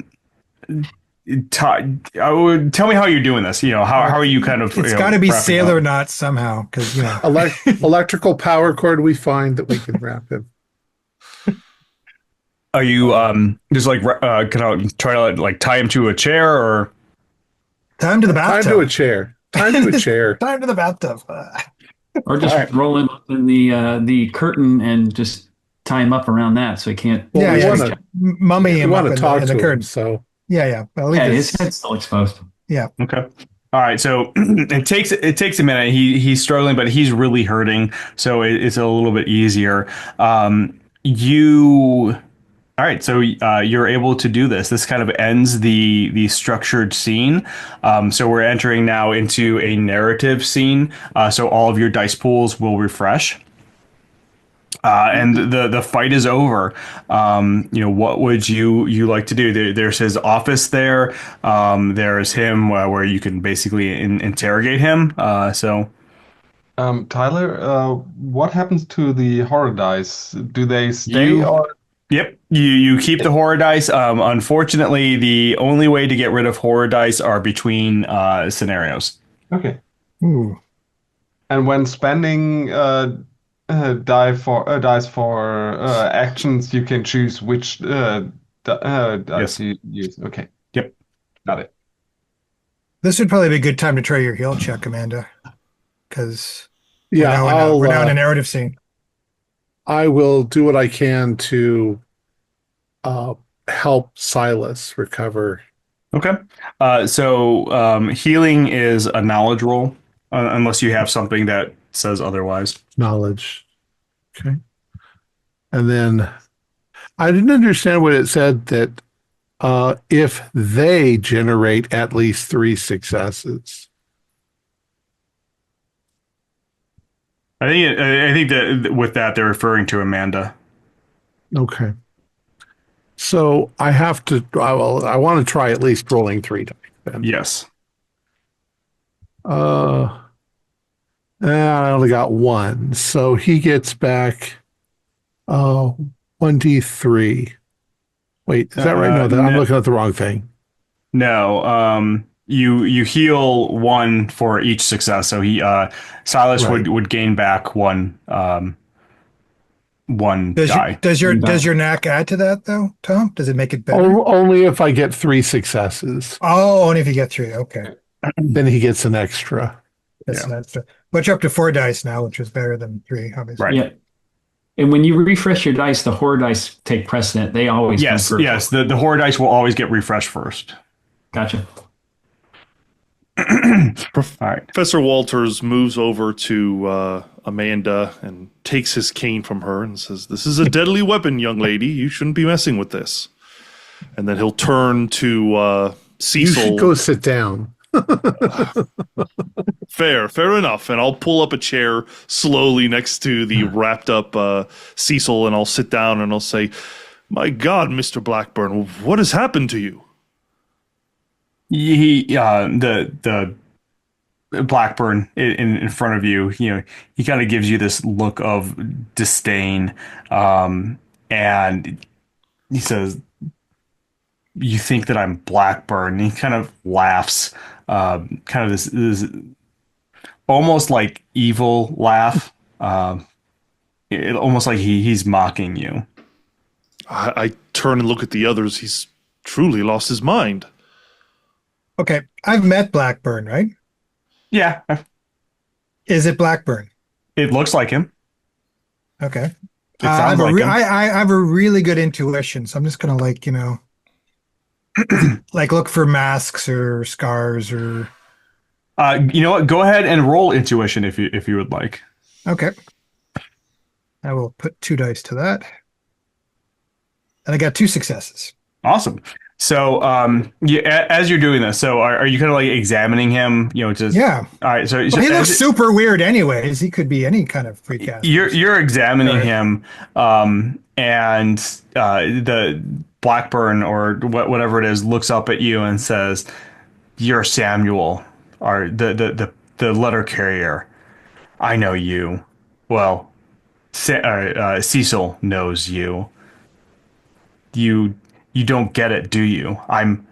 Tell me how you're doing this. How are you kind of? It's got to be wrapping sailor up? knots somehow, because Electrical power cord we find that we can wrap him. Are you just like kind of try to like tie him to a chair or? time to the Time bathtub. to a chair. Time to a chair. Time to the bathtub. or just All right. roll him up in the curtain and just tie him up around that so he can't. Well, yeah, we yeah. wanna- Mummy We him want up to in talk the to him, curtain. so Yeah, yeah. I'll leave Yeah, his this. head's still exposed. Okay. All right. So it takes a minute. He's struggling, but he's really hurting. So it's a little bit easier. All right. So you're able to do this. This kind of ends the structured scene. So we're entering now into a narrative scene. So all of your dice pools will refresh. And the fight is over. What would you like to do? There's his office there. There's him where you can basically interrogate him. Tyler, what happens to the horror dice? Do they stay You- or? Yep, you keep the horror dice. Unfortunately, the only way to get rid of horror dice are between scenarios. Okay. Ooh. And when spending dice for actions, you can choose which dice Yes. you use. Okay. Yep. Got it. This would probably be a good time to try your heal check, Amanda, because yeah, we're now in a narrative scene. I will do what I can to help Silas recover. Okay. So healing is a knowledge roll, unless you have something that says otherwise. Knowledge. Okay. And then I didn't understand what it said that if they generate at least 3 successes. I think that with that they're referring to Amanda. Okay. So I have to. I want to try at least rolling 3 dice. Then. Yes. I only got 1, so he gets back 1d3. Wait, is that right? No, I'm looking at the wrong thing. No. You heal 1 for each success. So Silas Right. would gain back 1 die. Does your knack add to that though, Tom? Does it make it better? Only if I get 3 successes, Oh, only if you get 3. Okay. then he gets an extra. That's but you're up to 4 dice now, which is better than 3, obviously. Right. Yeah. And when you refresh your dice, the horror dice take precedent. They always come Yes. first. Yes. The horror dice will always get refreshed first. Gotcha. All right. Professor Walters moves over to Amanda and takes his cane from her and says, "This is a deadly weapon, young lady. You shouldn't be messing with this." And then he'll turn to You Cecil. should go sit down. Fair enough. And I'll pull up a chair slowly next to the wrapped up Cecil, and I'll sit down and I'll say, "My God, Mr. Blackburn, what has happened to you?" The Blackburn in front of you, he kind of gives you this look of disdain, and he says, "You think that I'm Blackburn?" And he kind of laughs, kind of this almost like evil laugh, almost like he's mocking you. I turn and look at the others. He's truly lost his mind. Okay. I've met Blackburn, right? Yeah, Is it Blackburn? it looks like him. Okay. It sounds like him. I have a really good intuition, so I'm just gonna like look for masks or scars or. You know what? Go ahead and roll intuition if you would like. Okay. I will put 2 dice to that, and I got 2 successes. Awesome. So, as you're doing this, so are you kind of like examining him? Just Yeah. all right. So, Well, he looks super weird anyways. He could be any kind of freak ass. you're examining Right. him, and the Blackburn or whatever it is looks up at you and says, "You're Samuel, or the letter carrier. I know you. Well, Cecil knows you. You you don't get it, do you? I'm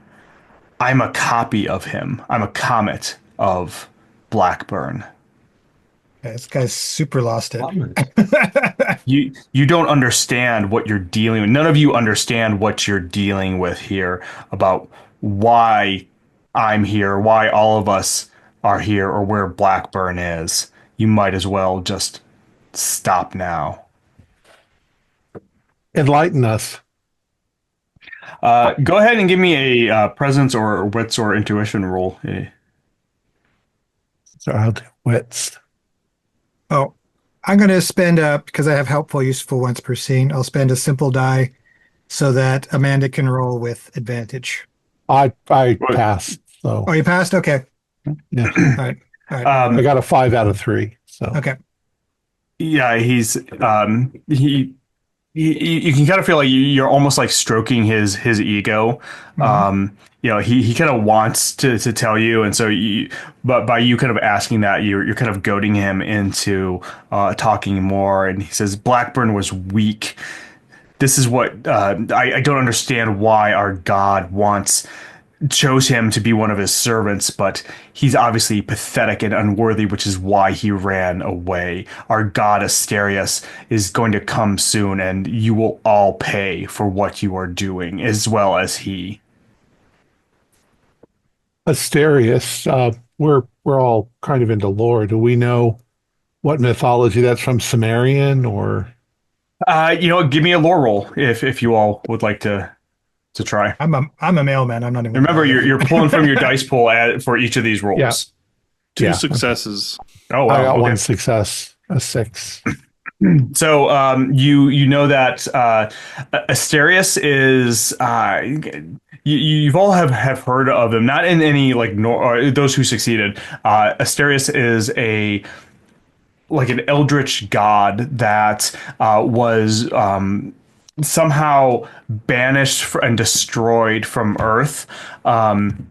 a copy of him. I'm a comet of Blackburn. Yeah, this guy's super lost it. You don't understand what you're dealing with. None of you understand what you're dealing with here about why I'm here, why all of us are here, or where Blackburn is. You might as well just stop now. Enlighten us. Go ahead and give me a presence or wits or intuition roll. So I'll do wits. Oh, I'm going to spend because I have helpful, useful once per scene. I'll spend a simple die so that Amanda can roll with advantage. I passed. So Oh, you passed? Okay. yeah. All right. All right. I got a 5 out of 3. So Okay. Yeah, he's you can kind of feel like you're almost like stroking his ego. He kind of wants to tell you, and so but by you kind of asking that, you're kind of goading him into talking more. And he says Blackburn was weak. This is what I don't understand why our God chose him to be one of his servants, but he's obviously pathetic and unworthy, which is why he ran away. Our god Asterius is going to come soon, and you will all pay for what you are doing, as well as he. Asterius, we're all kind of into lore. Do we know what mythology that's from? Sumerian or? Give me a lore roll if you all would like to try. I'm a mailman. I'm not even. Remember, you're pulling from your dice pool for each of these rolls. Yeah. Two successes. Oh, wow. I got Okay. one success, a 6. So you know that Asterius is you've all have heard of him, not in any like those who succeeded. Asterius is an eldritch god that was somehow banished and destroyed from Earth. And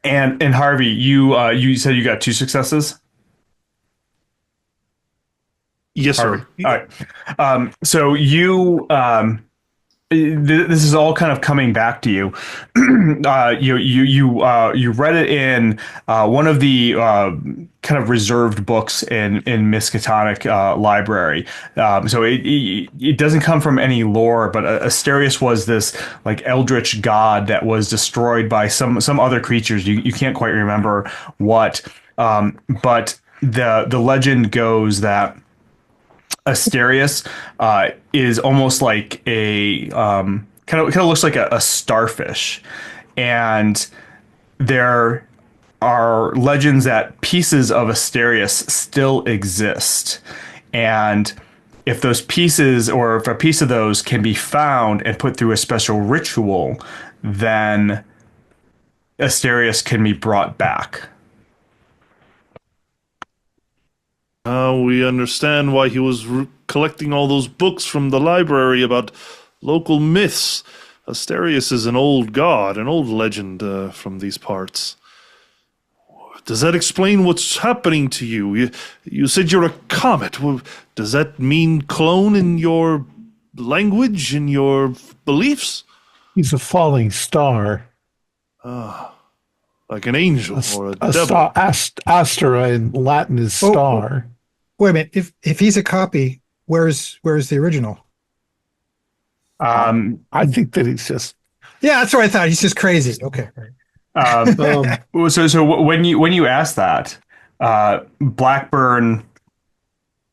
Harvey, you said you got 2 successes. Yes, sir. All right. So this is all kind of coming back to you. You read it in one of the kind of reserved books in Miskatonic library. So it doesn't come from any lore, but Asterius was this like eldritch god that was destroyed by some other creatures. You can't quite remember what, but the legend goes that Asterius is almost like a kind of looks like a starfish, and there are legends that pieces of Asterius still exist, and if those pieces or if a piece of those can be found and put through a special ritual, then Asterius can be brought back. We understand why he was collecting all those books from the library about local myths. Asterius is an old god, an old legend from these parts. Does that explain what's happening to you? You said you're a comet. Well, does that mean clone in your language, in your beliefs? He's a falling star. Like an angel or a devil? Star, Astera in Latin is star. Wait a minute. If he's a copy, where's the original? I think that he's just. Yeah, that's what I thought. He's just crazy. Okay. So when you ask that, Blackburn,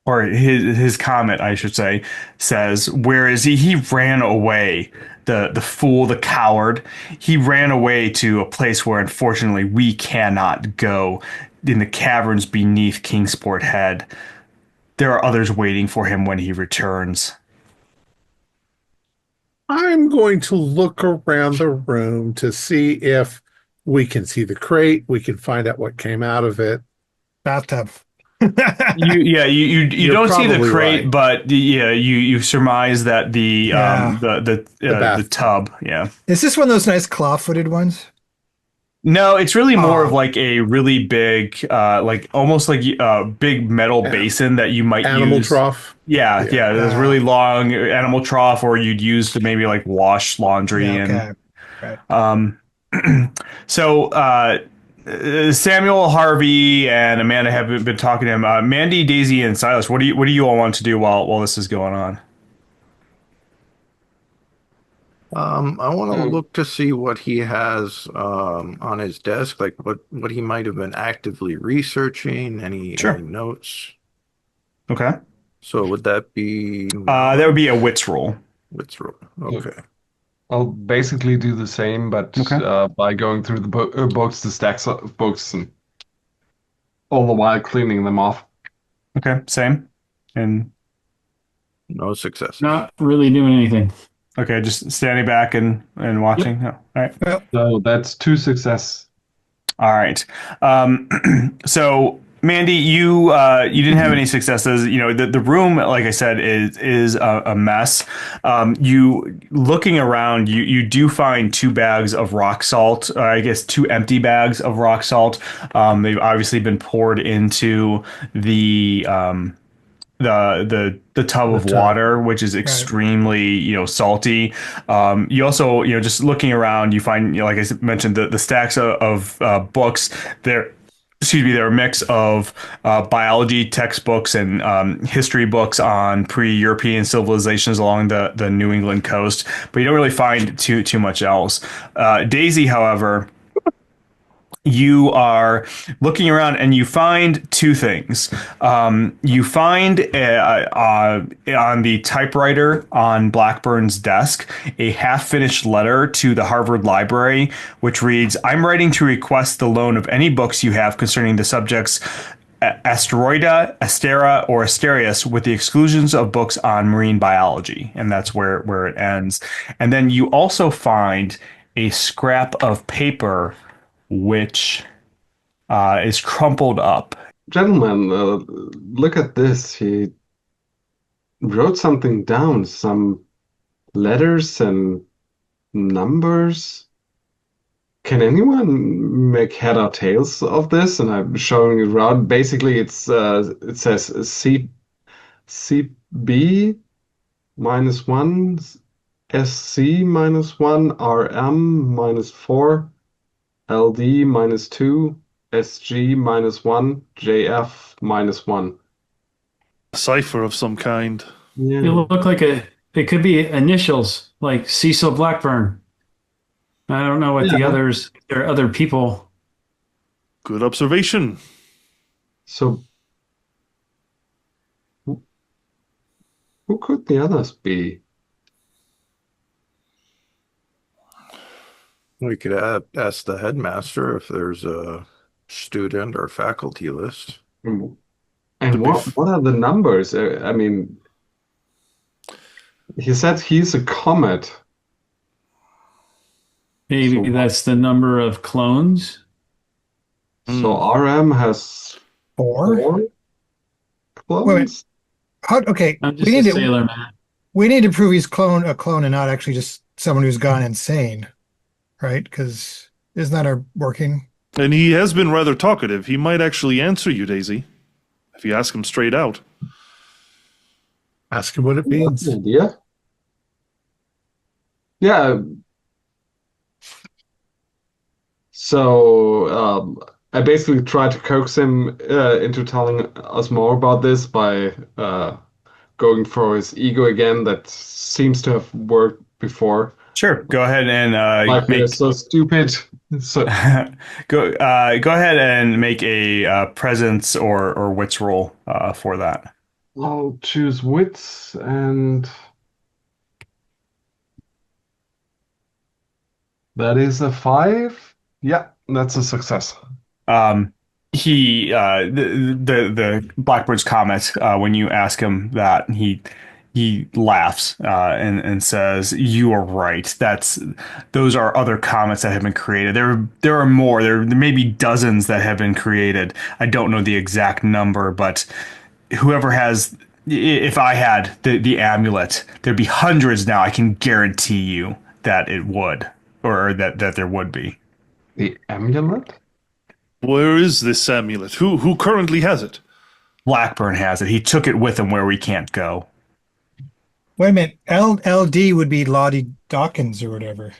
or his comet, I should say, says, "Where is he? He ran away. The fool, the coward. He ran away to a place where, unfortunately, we cannot go. In the caverns beneath Kingsport Head. There are others waiting for him when he returns." I'm going to look around the room to see if we can see the crate. We can find out what came out of it. Bathtub. You You're don't see the probably crate, right. but you surmise that Yeah. The the bathtub. tub, yeah. Is this one of those nice claw-footed ones? No, it's really more of Oh, like a really big, like almost like a big metal A- basin that you might Animal use. trough. Yeah, Yeah. yeah. There's really long animal trough, or you'd use to maybe like wash laundry yeah, and okay. Right. um. So Samuel, Harvey, and Amanda have been talking to him. Mandy, Daisy, and Silas. What do you all want to do while this is going on? I want to Um, look to see what he has on his desk, like what he might have been actively researching, any Sure. notes. Okay. So would that be That would be a knowledge? wits roll. What's wrong? so Okay. I'll basically do the same, but Okay. by going through the books, the stacks of books, and all the while cleaning them off. Okay. Same. And No successes. Not really doing anything. okay, just standing back and watching. Oh, all right. Well, So that's 2 success. All right. So Mandy, you didn't have any successes. You know, the room, like I said, is a mess. You looking around, you do find 2 bags of rock salt. I guess 2 empty bags of rock salt. They've obviously been poured into the the tub The of tub. water, which is right. extremely salty. You also just looking around, you find like I mentioned the stacks of books. They're they're a mix of biology textbooks and history books on pre-European civilizations along the New England coast, but you don't really find too much else. Daisy, however, you are looking around and you find 2 things. You find on the typewriter on Blackburn's desk a half-finished letter to the Harvard Library, which reads, "I'm writing to request the loan of any books you have concerning the subjects Asteroida, Astera, or Asterius, with the exclusions of books on marine biology." And that's where it ends. And then you also find a scrap of paper which is crumpled up. Gentlemen, look at this. He wrote something down, some letters and numbers. Can anyone make head or tails of this? And I'm showing it around. Basically, it says CB -1, SC -1, RM -4, LD -2, SG -1, JF -1. Cipher of some kind. It Yeah. look like it could be initials like Cecil Blackburn. I don't know what the Yeah. others, there are other people. Good observation. So who could the others be? We could ask the headmaster if there's a student or faculty list. And The what are the numbers? I mean, he said he's a comet. Maybe So- that's the number of clones. So RM has Four? 4 Wait. clones? Okay, I'm just we a need to sailor man. we need to prove he's a clone and not actually just someone who's gone insane, right? Because isn't that our working? And he has been rather talkative. He might actually answer you, Daisy, if you ask him straight out. Ask him what it means. Good idea. Yeah. So I basically tried to coax him into telling us more about this by going for his ego again. That seems to have worked before. Sure, go ahead and Like make they're so stupid. So go ahead and make a presence or wits roll for that. I'll choose wits, and that is a 5. Yeah, that's a success. He the Blackbird's comment when you ask him that he laughs and says, "You are right. Those are other comets that have been created. There are more. There may be dozens that have been created. I don't know the exact number, but whoever has, if I had the amulet, there'd be hundreds now. I can guarantee you that it would, or that there would be." The amulet? Where is this amulet? Who currently has it? Blackburn has it. He took it with him where we can't go. Wait a minute. LD would be Lottie Dawkins or whatever.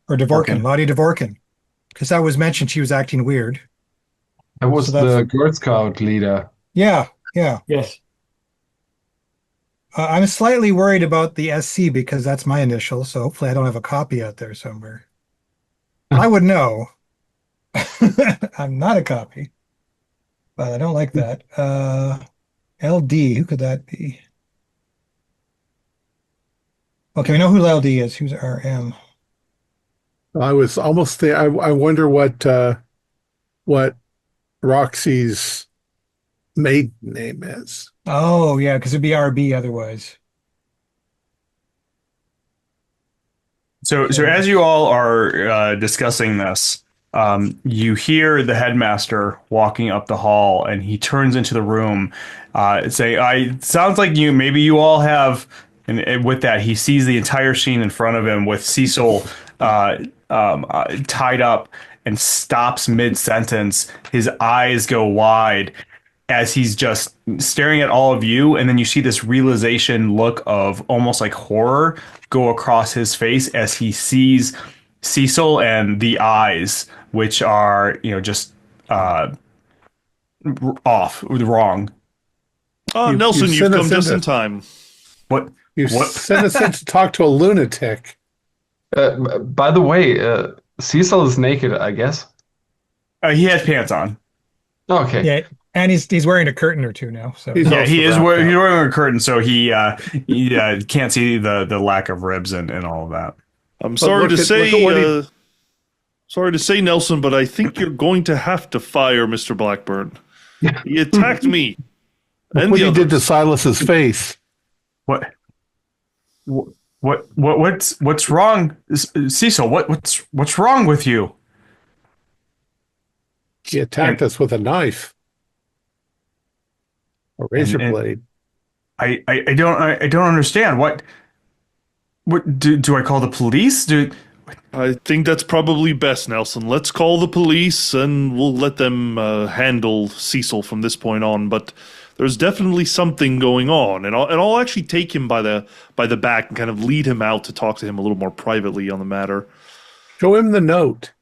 Or Dvorkin. Dvorkin. Lottie Dvorkin. Because that was mentioned she was acting weird. That was So that's- the Girl Scout leader. Yeah, yeah. Yes. I'm slightly worried about the SC because that's my initial, so hopefully I don't have a copy out there somewhere. I would know. I'm not a copy. But I don't like that. LD, who could that be? Okay, we know who LD is. Who's RM? I was almost there. I wonder what Roxy's maiden name is. Oh, yeah, because it'd be RB otherwise. So as you all are discussing this, you hear the headmaster walking up the hall, and he turns into the room, saying, sounds like maybe you all have," and with that, he sees the entire scene in front of him with Cecil tied up and stops mid-sentence. His eyes go wide as he's just staring at all of you, and then you see this realization look of almost like horror go across his face as he sees Cecil and the eyes, which are, just wrong. Nelson, you you've sent come us just into- in time. What? You What? sent us in to talk to a lunatic. By the way, Cecil is naked, I guess. He has pants on. Okay. Yeah, and he's wearing a curtain or two now. So He's Yeah, also he is wrapped wearing, up. he's wearing a curtain, so he can't see the lack of ribs and all of that. I'm sorry look to at- say, look at what he- sorry to say, Nelson, but I think you're going to have to fire Mr. Blackburn. He attacked me and What the he did to others. Silas's face. What's wrong, Cecil? What's wrong with you? He attacked us with a knife, a razor And- blade. I don't understand. What do I call the police? I think that's probably best, Nelson. Let's call the police and we'll let them handle Cecil from this point on. But there's definitely something going on, and I'll actually take him by the back and kind of lead him out to talk to him a little more privately on the matter. Show him the note.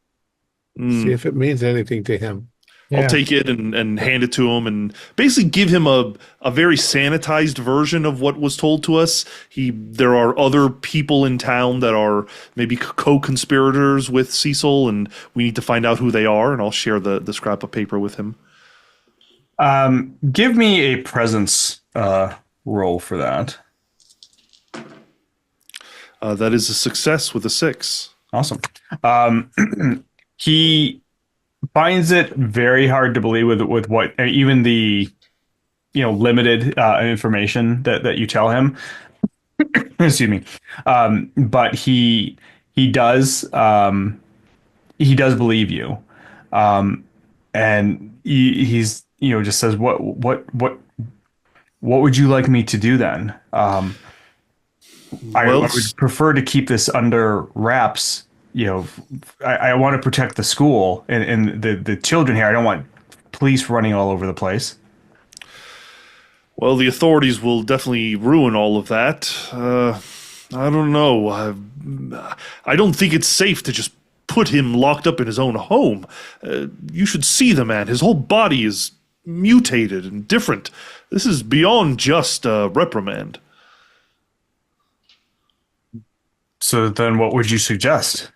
Mm. See if it means anything to him. yeah. I'll take it and hand it to him and basically give him a very sanitized version of what was told to us. There are other people in town that are maybe co-conspirators with Cecil, and we need to find out who they are, and I'll share the scrap of paper with him. Give me a presence roll for that. That is a success with a 6. Awesome. He finds it very hard to believe with what even the limited information that you tell him. Excuse me. But he does believe you, and he's just says, what would you like me to do then? I would prefer to keep this under wraps. I want to protect the school and the children here. I don't want police running all over the place. Well, the authorities will definitely ruin all of that. I don't know. I don't think it's safe to just put him locked up in his own home. You should see the man. His whole body is mutated and different. This is beyond just a reprimand. So then what would you suggest?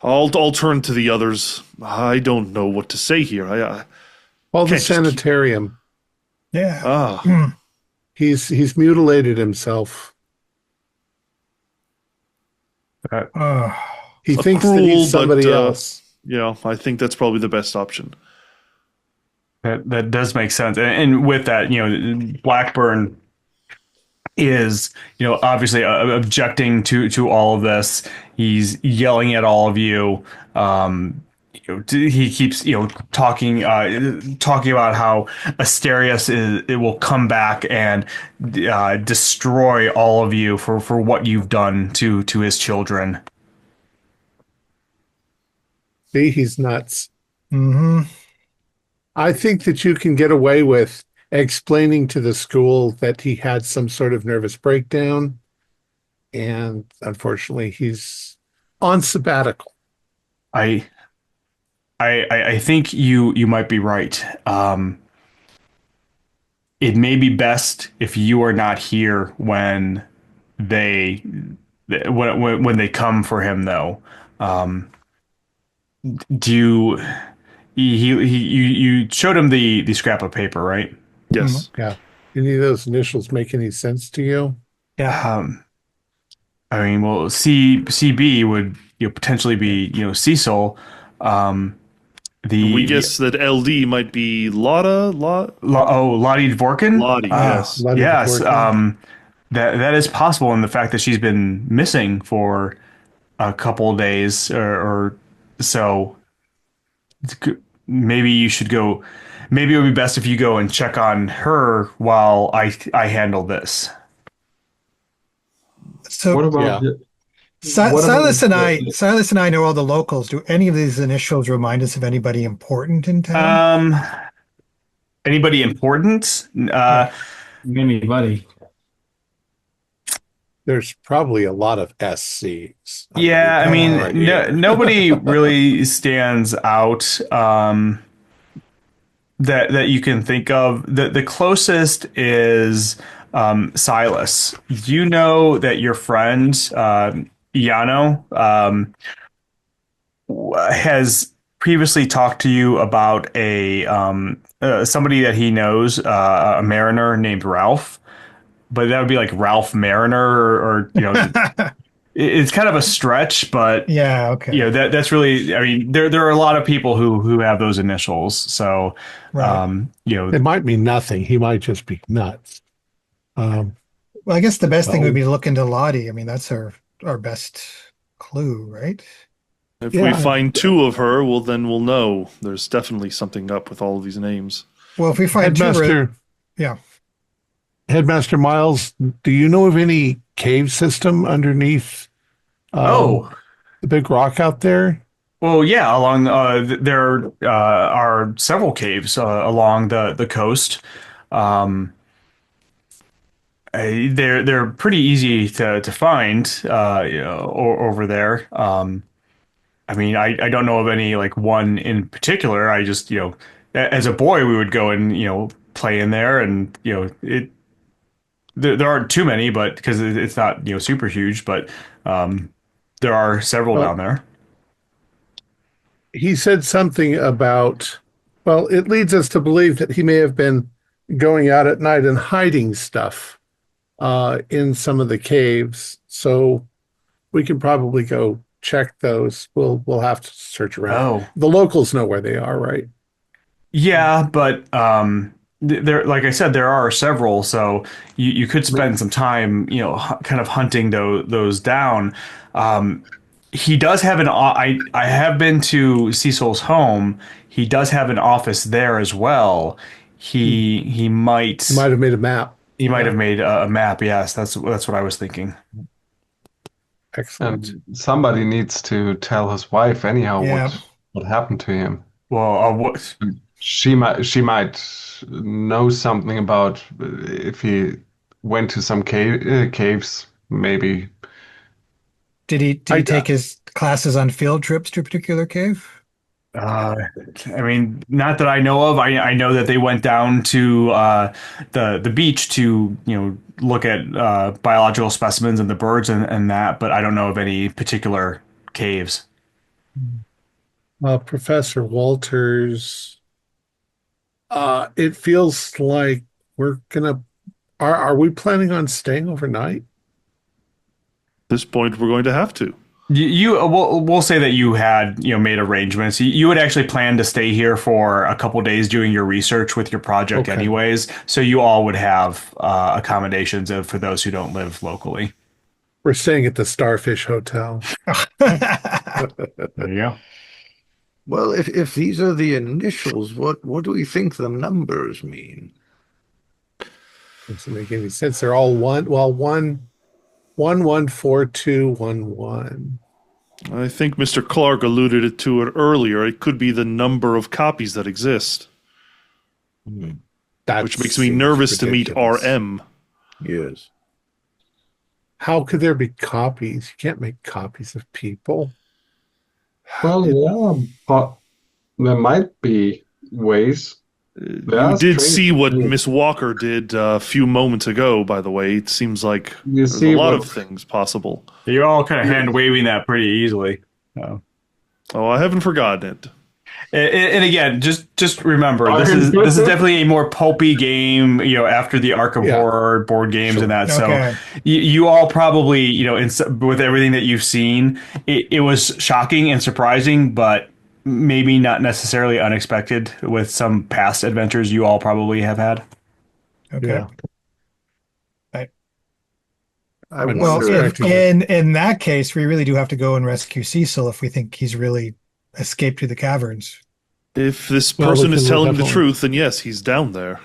I'll turn to the others. I don't know what to say here. Call the Can't just keep- sanitarium. Yeah. He's mutilated himself. He thinks that cruel, he's somebody but, else. Yeah, I think that's probably the best option. That does make sense. And with that, Blackburn is, obviously objecting to all of this. He's yelling at all of you. He keeps, talking about how Asterius it will come back and destroy all of you for what you've done to his children. See, he's nuts. Mm-hmm. I think that you can get away with explaining to the school that he had some sort of nervous breakdown, and unfortunately, he's on sabbatical. I think you might be right. It may be best if you are not here when they when they come for him, though. Do you? You showed him the scrap of paper, right? Yes. Yeah. Any of those initials make any sense to you? Yeah. I mean, well, CB would potentially be Cecil. We guess that LD might be Lottie Dvorkin. Lottie, yes. Lottie Yes. Dvorkin. That is possible, and the fact that she's been missing for a couple of days or so. Maybe you should go. Maybe it would be best if you go and check on her while I handle this. So What about Silas and I know all the locals. Do any of these initials remind us of anybody important in town? Anybody important? Anybody? There's probably a lot of SCs. Yeah, I mean, Right here. nobody really stands out that you can think of. The closest is Silas. You know that your friend Iano has previously talked to you about a somebody that he knows, a mariner named Ralph. But that would be like Ralph Mariner, or it's kind of a stretch, but Yeah, okay. that's really. I mean, there are a lot of people who have those initials, so Right. It might mean nothing. He might just be nuts. Well, I guess the best thing would be to look into Lottie. I mean, that's our best clue, right? If we find two of her, well, then we'll know there's definitely something up with all of these names. Well, if we find Headmaster, yeah. Headmaster Miles, do you know of any cave system underneath the big rock out there? Well, yeah. Along there are several caves along the coast. They're pretty easy to find over there. I mean, I don't know of any like one in particular. I just as a boy we would go and play in there, and there aren't too many, but because it's not super huge, but there are several down there. He said something about, well, it leads us to believe that he may have been going out at night and hiding stuff in some of the caves. So we can probably go check those. We'll have to search around. The locals know where they are, right? Yeah, but there, like I said, there are several, so you could spend some time, kind of hunting those down. He does have I have been to Cecil's home. He does have an office there as well. He might have made a map. He might have made a map. Yes, that's what I was thinking. Excellent. And somebody needs to tell his wife anyhow what happened to him. Well, what she might know something about if he went to some caves, maybe. Did he take his classes on field trips to a particular cave? I mean, not that I know of. I know that they went down to the beach to look at biological specimens and the birds and that, but I don't know of any particular caves. Professor Walters, it feels like we're gonna. Are we planning on staying overnight? At this point, we're going to have to. We'll say that you had made arrangements. You had actually planned to stay here for a couple days doing your research with your project, anyways. So you all would have accommodations for those who don't live locally. We're staying at the Starfish Hotel. There you go. Well, if these are the initials, what do we think the numbers mean? Doesn't make any sense. They're all one. Well, 114211. I think Mr. Clark alluded to it earlier. It could be the number of copies that exist, which makes me nervous to meet RM. Yes. How could there be copies? You can't make copies of people. Well, yeah, but there might be ways. You did see what Miss Walker did a few moments ago, by the way. It seems like there's a lot of things possible. You're all kind of hand-waving that pretty easily. Oh, I haven't forgotten it. And again, just remember, this is definitely a more pulpy game, after the Arkham Horror board games and that. Okay. So you all probably, with everything that you've seen, it was shocking and surprising, but maybe not necessarily unexpected with some past adventures you all probably have had. Okay. Yeah. Well, in that case, we really do have to go and rescue Cecil if we think he's really escaped to the caverns. If this person is telling the truth, then yes, he's down there.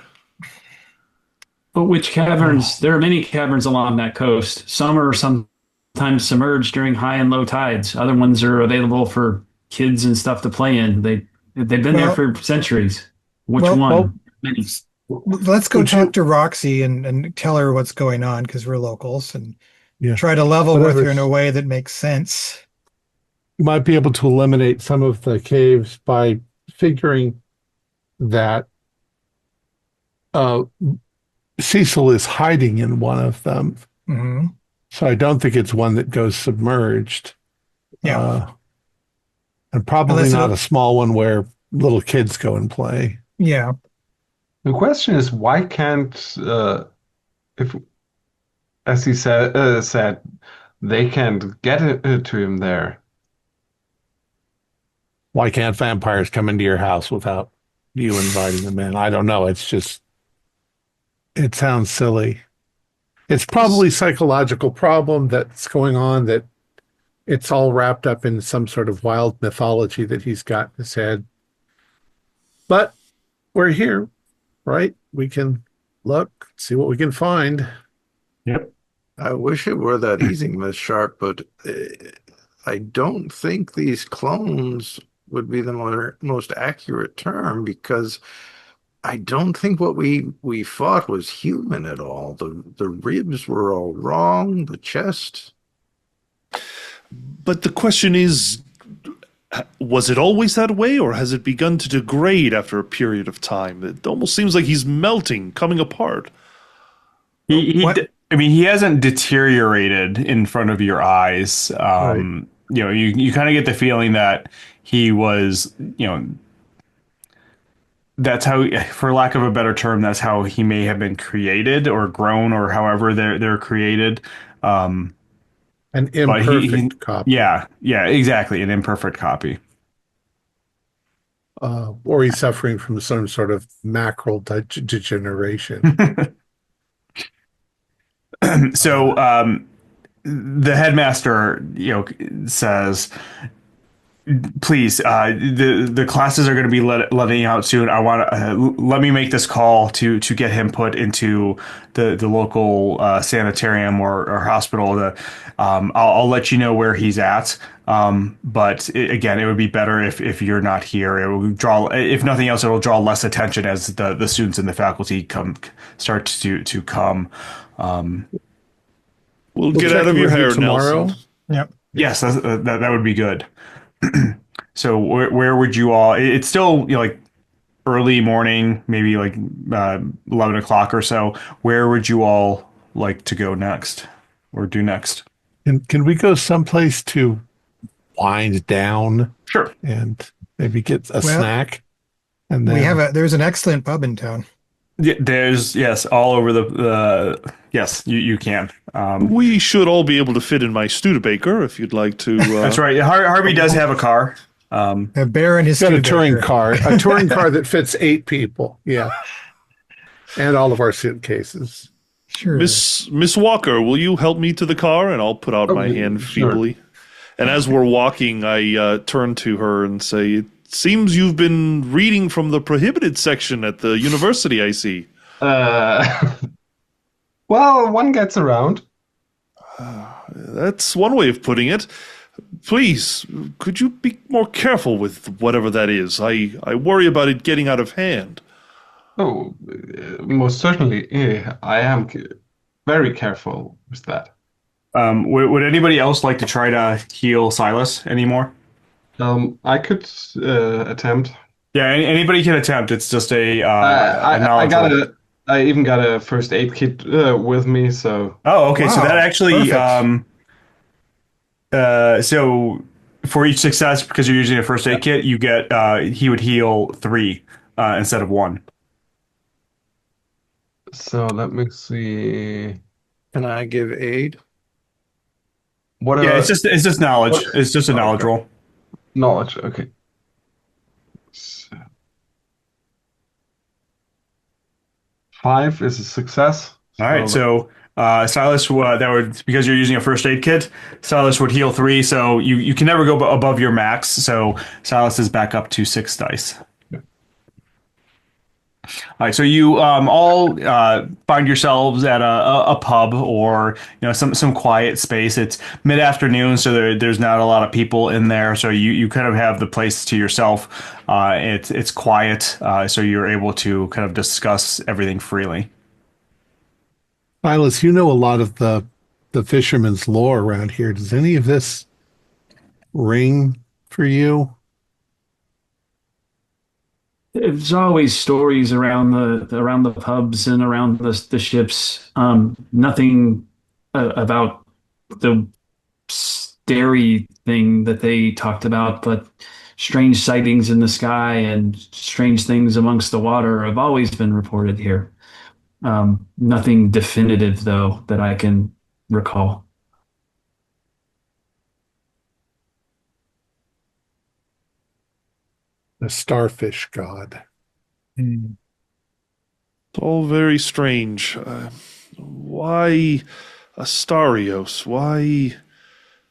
But which caverns? There are many caverns along that coast. Some are sometimes submerged during high and low tides. Other ones are available for kids and stuff to play in. They've been there for centuries. Which one? Many. Let's go talk to Roxy and tell her what's going on, because we're locals, and try to level with her in a way that makes sense. You might be able to eliminate some of the caves by figuring that Cecil is hiding in one of them. Mm-hmm. So I don't think it's one that goes submerged. Yeah. And probably not a small one where little kids go and play. Yeah. The question is, why can't, if, as he said, they can't get to him there? Why can't vampires come into your house without you inviting them in? I don't know. It's just, it sounds silly. It's probably a psychological problem that's going on, that it's all wrapped up in some sort of wild mythology that he's got in his head. But we're here, right? We can look, see what we can find. Yep. I wish it were that easy, Miss Sharp, but I don't think these clones would be the most accurate term, because I don't think what we fought was human at all. The ribs were all wrong, the chest. But the question is, was it always that way, or has it begun to degrade after a period of time? It almost seems like he's melting, coming apart. He hasn't deteriorated in front of your eyes. Right. You kind of get the feeling that he was, that's how, for lack of a better term, that's how he may have been created or grown, or however they're created. An imperfect copy. Yeah, exactly. An imperfect copy. Or he's suffering from some sort of macral degeneration. So the headmaster, says, please, the classes are going to be letting out soon. I want let me make this call to get him put into the local sanitarium or hospital. I'll let you know where he's at. But again, it would be better if you're not here. It will draw, if nothing else, it will draw less attention as the students and the faculty start to come. We'll get out of your hair tomorrow. Nelson. Yep. Yes, that would be good. So where would you all? It's still like early morning, maybe like 11 o'clock or so. Where would you all like to go next, or do next? And can we go someplace to wind down? Sure. And maybe get a snack. And then there's an excellent pub in town. Yeah, there's yes, all over the yes, you can. We should all be able to fit in my Studebaker if you'd like to. That's right. Harvey does have a car. A bear and his Got a touring Studebaker. car, a touring car that fits 8 people. Yeah, and all of our suitcases. Sure. Miss Walker, will you help me to the car? And I'll put out my hand sure. feebly. And as we're walking, I turn to her and say, "It seems you've been reading from the prohibited section at the university, I see." Well, one gets around. That's one way of putting it. Please, could you be more careful with whatever that is? I worry about it getting out of hand. Oh, most certainly. I am very careful with that. Would anybody else like to try to heal Silas anymore? I could attempt. Yeah, anybody can attempt. It's just a I knowledge roll. I even got a first aid kit with me, so Oh, okay. So Wow, that actually perfect. so for each success, because you're using a first aid kit, you get he would heal 3 instead of 1. let me see. Can I give aid? What Yeah, it's just knowledge. It's just a knowledge Okay. roll. Knowledge? Okay. So, 5 is a success. All right, so Silas, that would because you're using a first aid kit. Silas would heal 3, so you can never go above your max. So Silas is back up to 6 dice. All right, so you all find yourselves at a pub or some quiet space. It's mid afternoon, so there's not a lot of people in there. So you kind of have the place to yourself. It's quiet, so you're able to kind of discuss everything freely. Silas, you know a lot of the fisherman's lore around here. Does any of this ring for you? There's always stories around the pubs and around the ships. Nothing about the starry thing that they talked about, but strange sightings in the sky and strange things amongst the water have always been reported here. Nothing definitive, though, that I can recall. The starfish god. Hmm. It's all very strange. Why Astarios? Why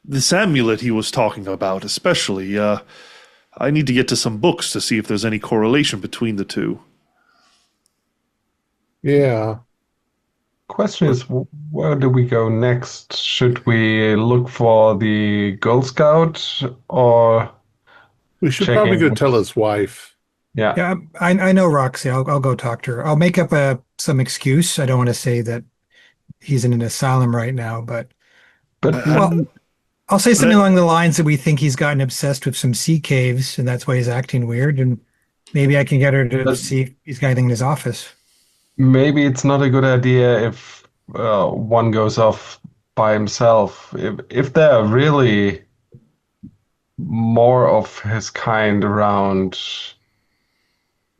this amulet he was talking about, especially? I need to get to some books to see if there's any correlation between the two. Yeah. Question is, where do we go next? Should we look for the Girl Scout or We should check probably in go tell his wife. Yeah. Yeah, I know Roxy. I'll go talk to her. I'll make up some excuse. I don't want to say that he's in an asylum right now, but But well, I'll say something That- along the lines that we think he's gotten obsessed with some sea caves, and that's why he's acting weird. And maybe I can get her to But- see if he's got anything in his office. maybe it's not a good idea if one goes off by himself. If there are really more of his kind around,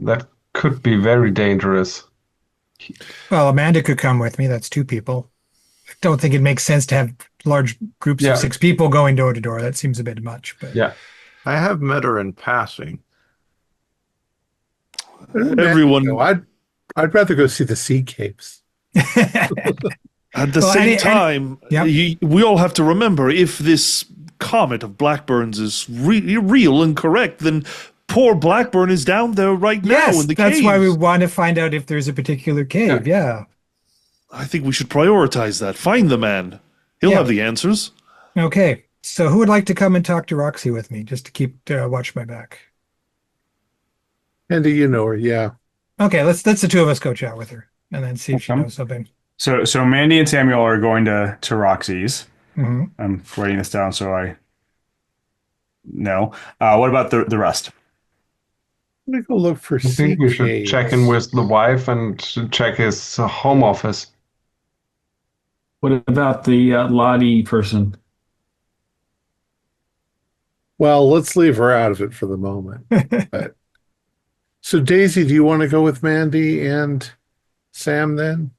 that could be very dangerous. Well, Amanda could come with me. That's 2 people. I don't think it makes sense to have large groups Yeah. of 6 people going door to door. That seems a bit much, but Yeah. I have met her in passing. Everyone- No, I'd rather go see the sea caves. At the Well, same time, Yep. we all have to remember if this comet of Blackburn's is real and correct, then poor Blackburn is down there right now yes, in the that's caves. why we want to find out if there's a particular cave. Yeah. I think we should prioritize that. Find the man. He'll Yeah. have the answers. Okay. So who would like to come and talk to Roxy with me, just to keep watch my back? Andy, you know her, yeah. Okay, let's the 2 of us go chat with her and then see if she Okay. knows something. So Mandy and Samuel are going to Roxy's. Hmm. I'm writing this down so I know. What about the rest? I'm gonna go look for I think we should caves. check in with the wife and check his home office. What about the Lottie person? Well, let's leave her out of it for the moment. So Daisy, do you want to go with Mandy and Sam, then,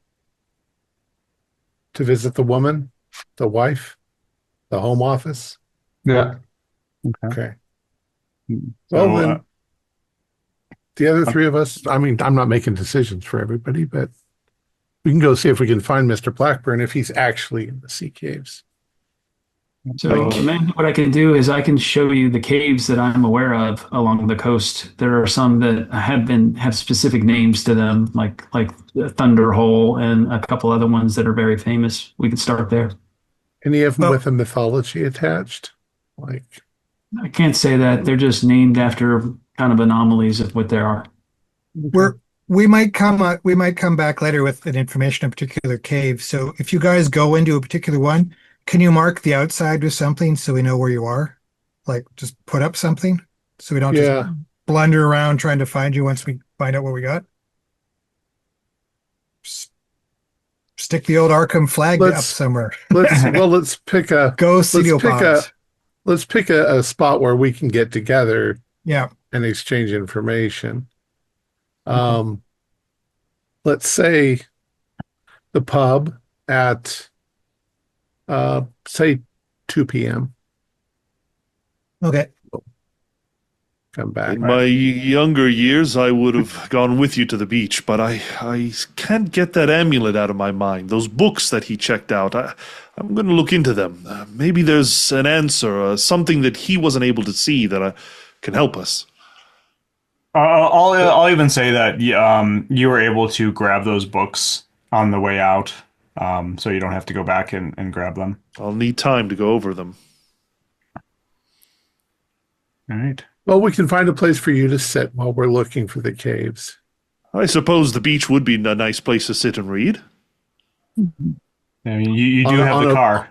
to visit the woman, the wife, the home office? Yeah. Okay. So, Well, then, the other three of us, I mean, I'm not making decisions for everybody, but we can go see if we can find Mr. Blackburn if he's actually in the sea caves. So, Amanda, what I can do is I can show you the caves that I'm aware of along the coast. There are some that have specific names to them, like Thunder Hole, and a couple other ones that are very famous. We could start there. Any of them Well- with a mythology attached? Like, I can't say that. They're just named after kind of anomalies of what there are. We might come back later with an information on a particular cave. So if you guys go into a particular one, can you mark the outside with something so we know where you are? Like just put up something so we don't just blunder around trying to find you once we find out what we got. Stick the old Arkham flag up somewhere. let's pick a Go studio pods. let's pick a spot where we can get together Yeah. and exchange information. Let's say the pub at say 2 p.m. Okay. Come back. In my younger years, I would have gone with you to the beach, but I can't get that amulet out of my mind. Those books that he checked out, I'm going to look into them. Maybe there's an answer, something that he wasn't able to see that can help us. I'll even say that you were able to grab those books on the way out, so you don't have to go back and grab them. I'll need time to go over them. All right. Well, we can find a place for you to sit while we're looking for the caves. I suppose the beach would be a nice place to sit and read. I mean, you do have the car.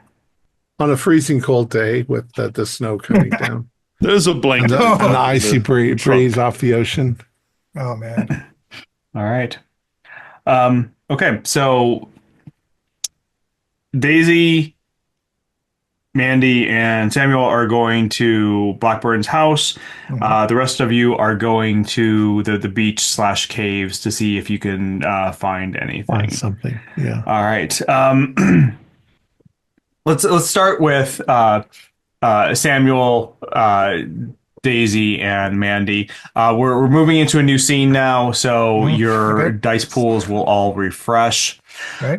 On a freezing cold day with the snow coming down. There's a blanket. And the icy breeze off the ocean. Oh, man. All right. Okay, so Daisy, Mandy, and Samuel are going to Blackburn's house. The rest of you are going to the beach/caves to see if you can find anything. Find something, yeah. All right. Let's start with Samuel, Daisy, and Mandy. We're moving into a new scene now, so your dice pools will all refresh. Right.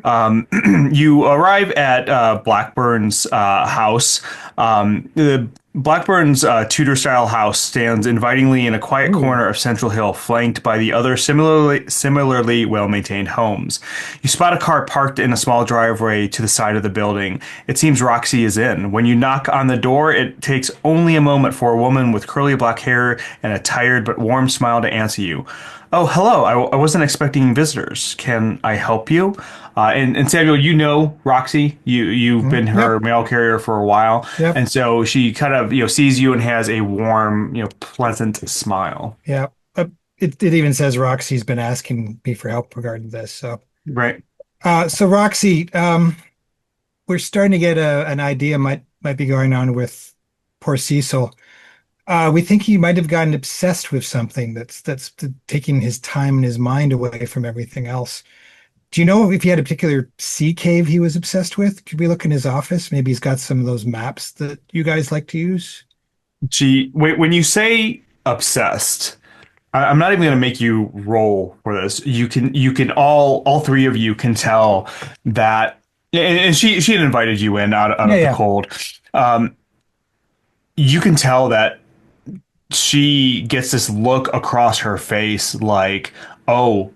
You arrive at Blackburn's house. The Blackburn's Tudor-style house stands invitingly in a quiet corner of Central Hill, flanked by the other similarly well-maintained homes. You spot a car parked in a small driveway to the side of the building. It seems Roxy is in. When you knock on the door, it takes only a moment for a woman with curly black hair and a tired but warm smile to answer you. Oh, hello. I wasn't expecting visitors. Can I help you? And Samuel, you know Roxy. You've been her mail carrier for a while. Yep. And so she kind of, sees you and has a warm, pleasant smile. Yeah. It even says Roxy's been asking me for help regarding this. So Right. So Roxy, we're starting to get an idea might be going on with poor Cecil. We think he might have gotten obsessed with something that's taking his time and his mind away from everything else. Do you know if he had a particular sea cave he was obsessed with? Could we look in his office? Maybe he's got some of those maps that you guys like to use. When you say obsessed, I'm not even going to make you roll for this. You can all three of you can tell that, and she had invited you in out of the cold. You can tell that she gets this look across her face like, oh,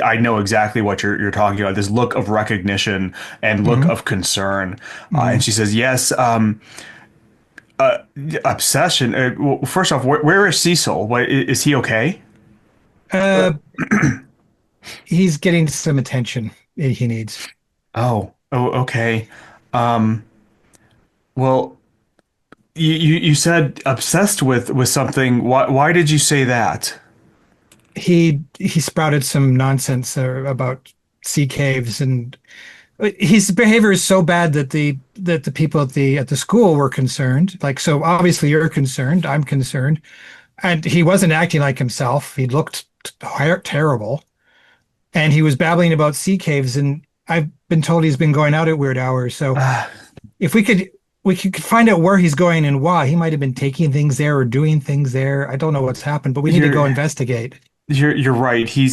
I know exactly what you're talking about. This look of recognition and look of concern. And she says, yes, obsession. Well, first off, where is Cecil? Is he okay? He's getting some attention he needs. Oh, okay. Well, you said obsessed with something. Why did you say that? He sprouted some nonsense about sea caves, and his behavior is so bad that the people at the school were concerned. Like, so obviously you're concerned, I'm concerned, and he wasn't acting like himself. He looked terrible. and he was babbling about sea caves, and I've been told he's been going out at weird hours. So if we could find out where he's going and why. He might have been taking things there or doing things there. I don't know what's happened, but we need to go You're investigate. you're right. He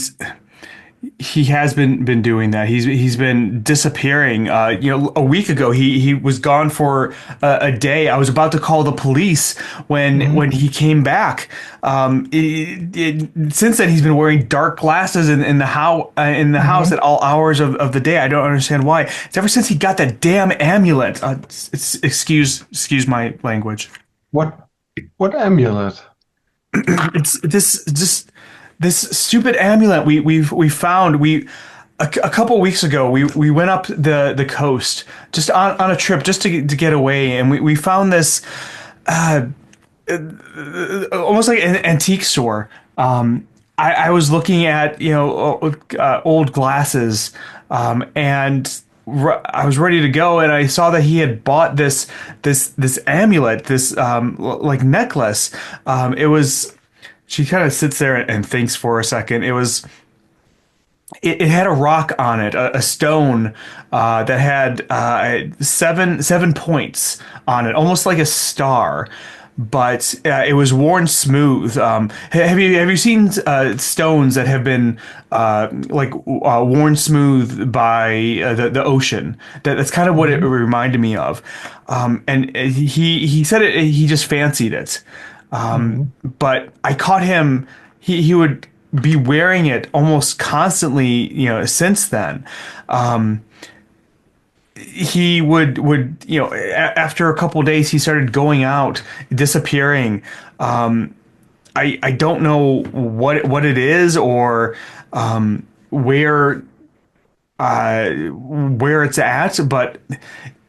has been doing that. He's been disappearing. A week ago he was gone for a day. I was about to call the police when he came back. Since then he's been wearing dark glasses in the house at all hours of the day. I don't understand why. It's ever since he got that damn amulet. Excuse my language. What amulet? It's this stupid amulet we found. A couple weeks ago we went up the coast just on a trip just to get away, and we found this almost like an antique store. I was looking at old glasses, and I was ready to go, and I saw that he had bought this amulet, this like necklace. It was. She kind of sits there and thinks for a second. It had a rock on it, a stone that had seven points on it, almost like a star. But it was worn smooth. Have you seen stones that have been worn smooth by the ocean? That's kind of what it reminded me of. And he said he just fancied it. But I caught him. He would be wearing it almost constantly, since then. He would after a couple of days, he started going out, disappearing. I don't know what it is or where it's at, but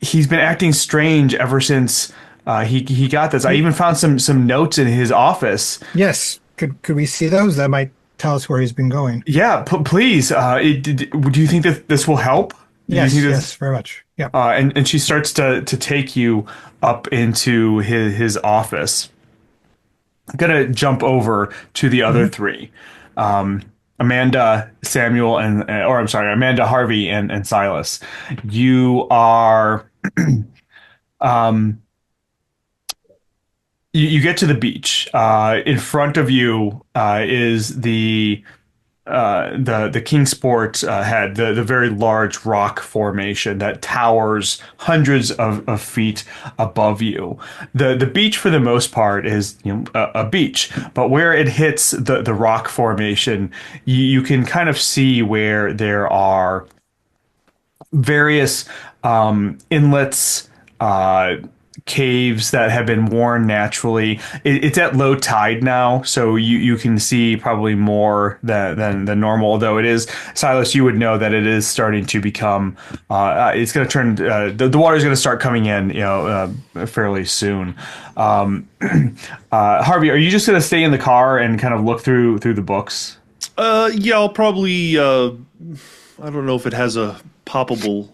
he's been acting strange ever since he got this. I even found some notes in his office. Yes. Could we see those? That might tell us where he's been going. Yeah, please. Do you think that this will help? Yes, very much. Yeah. And she starts to take you up into his office. I'm gonna jump over to the other three. Amanda, Samuel, Amanda, Harvey, and Silas. You are you get to the beach. In front of you is the Kingsport head, the very large rock formation that towers hundreds of feet above you. The beach, for the most part, is a beach, but where it hits the rock formation, you can kind of see where there are various inlets, caves that have been worn naturally. It's at low tide now, so you can see probably more than normal. Although it is, Silas, you would know that it is starting to become. It's going to turn. The water is going to start coming in, fairly soon. Harvey, are you just going to stay in the car and kind of look through the books? Yeah, I'll probably. I don't know if it has a poppable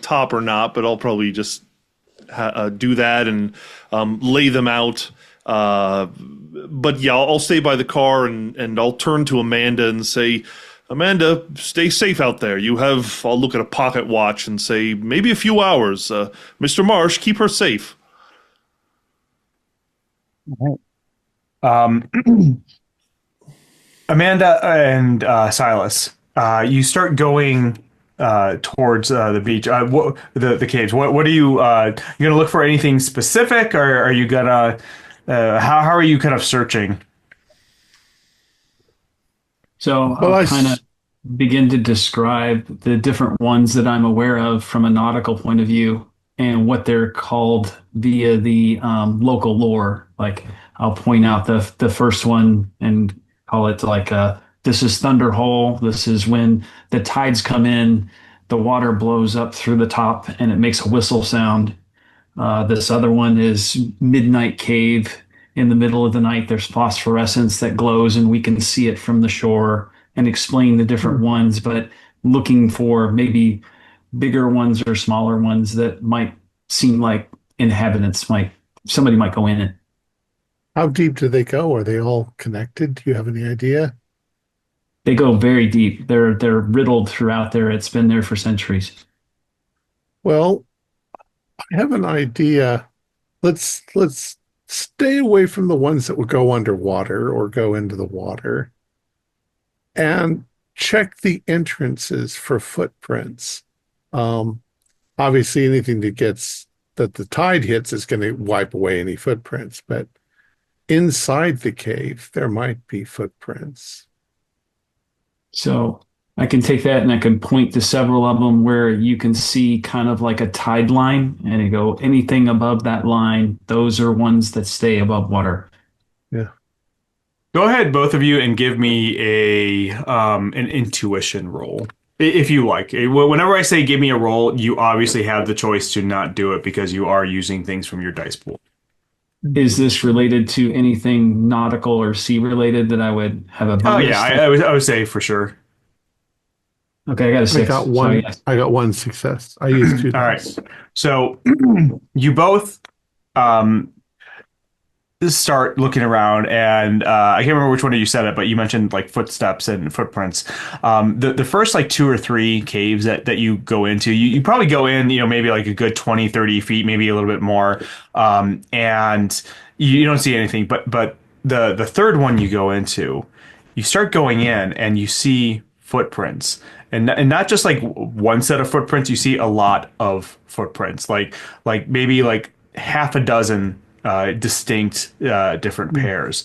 top or not, but I'll probably just do that and lay them out. But yeah, I'll stay by the car and I'll turn to Amanda and say, Amanda, stay safe out there. I'll look at a pocket watch and say, maybe a few hours. Mr. Marsh, keep her safe. Amanda and Silas, you start going towards the beach, the caves. What are you gonna look for? Anything specific, or are you gonna how are you kind of searching? So I'll kind of begin to describe the different ones that I'm aware of from a nautical point of view and what they're called via the local lore. Like I'll point out the first one and call it like this is Thunder Hole. This is when the tides come in, the water blows up through the top and it makes a whistle sound. This other one is Midnight Cave. In the middle of the night, there's phosphorescence that glows and we can see it from the shore, and explain the different ones, but looking for maybe bigger ones or smaller ones that might seem like somebody might go in it. How deep do they go? Are they all connected? Do you have any idea? They go very deep. They're riddled throughout there. It's been there for centuries. Well, I have an idea. Let's stay away from the ones that will go underwater or go into the water and check the entrances for footprints. Obviously, anything that the tide hits is going to wipe away any footprints, but inside the cave, there might be footprints. So I can take that and I can point to several of them where you can see kind of like a tide line, and you go anything above that line, those are ones that stay above water. Yeah. Go ahead, both of you, and give me an intuition roll, if you like. Whenever I say give me a roll, you obviously have the choice to not do it because you are using things from your dice pool. Is this related to anything nautical or sea related that I would have a bonus? Oh yeah, I would say for sure. Okay, I got a 6. I got one. So, yes. I got one success. I used 2 All dice. right. So you both start looking around, and I can't remember which one of you said it, but you mentioned like footsteps and footprints. The first like 2 or 3 caves that you go into, you probably go in, maybe like a good 20, 30 feet, maybe a little bit more. And you don't see anything, but the third one you go into, you start going in and you see footprints. And not just like one set of footprints, you see a lot of footprints, like maybe like half a dozen distinct different pairs.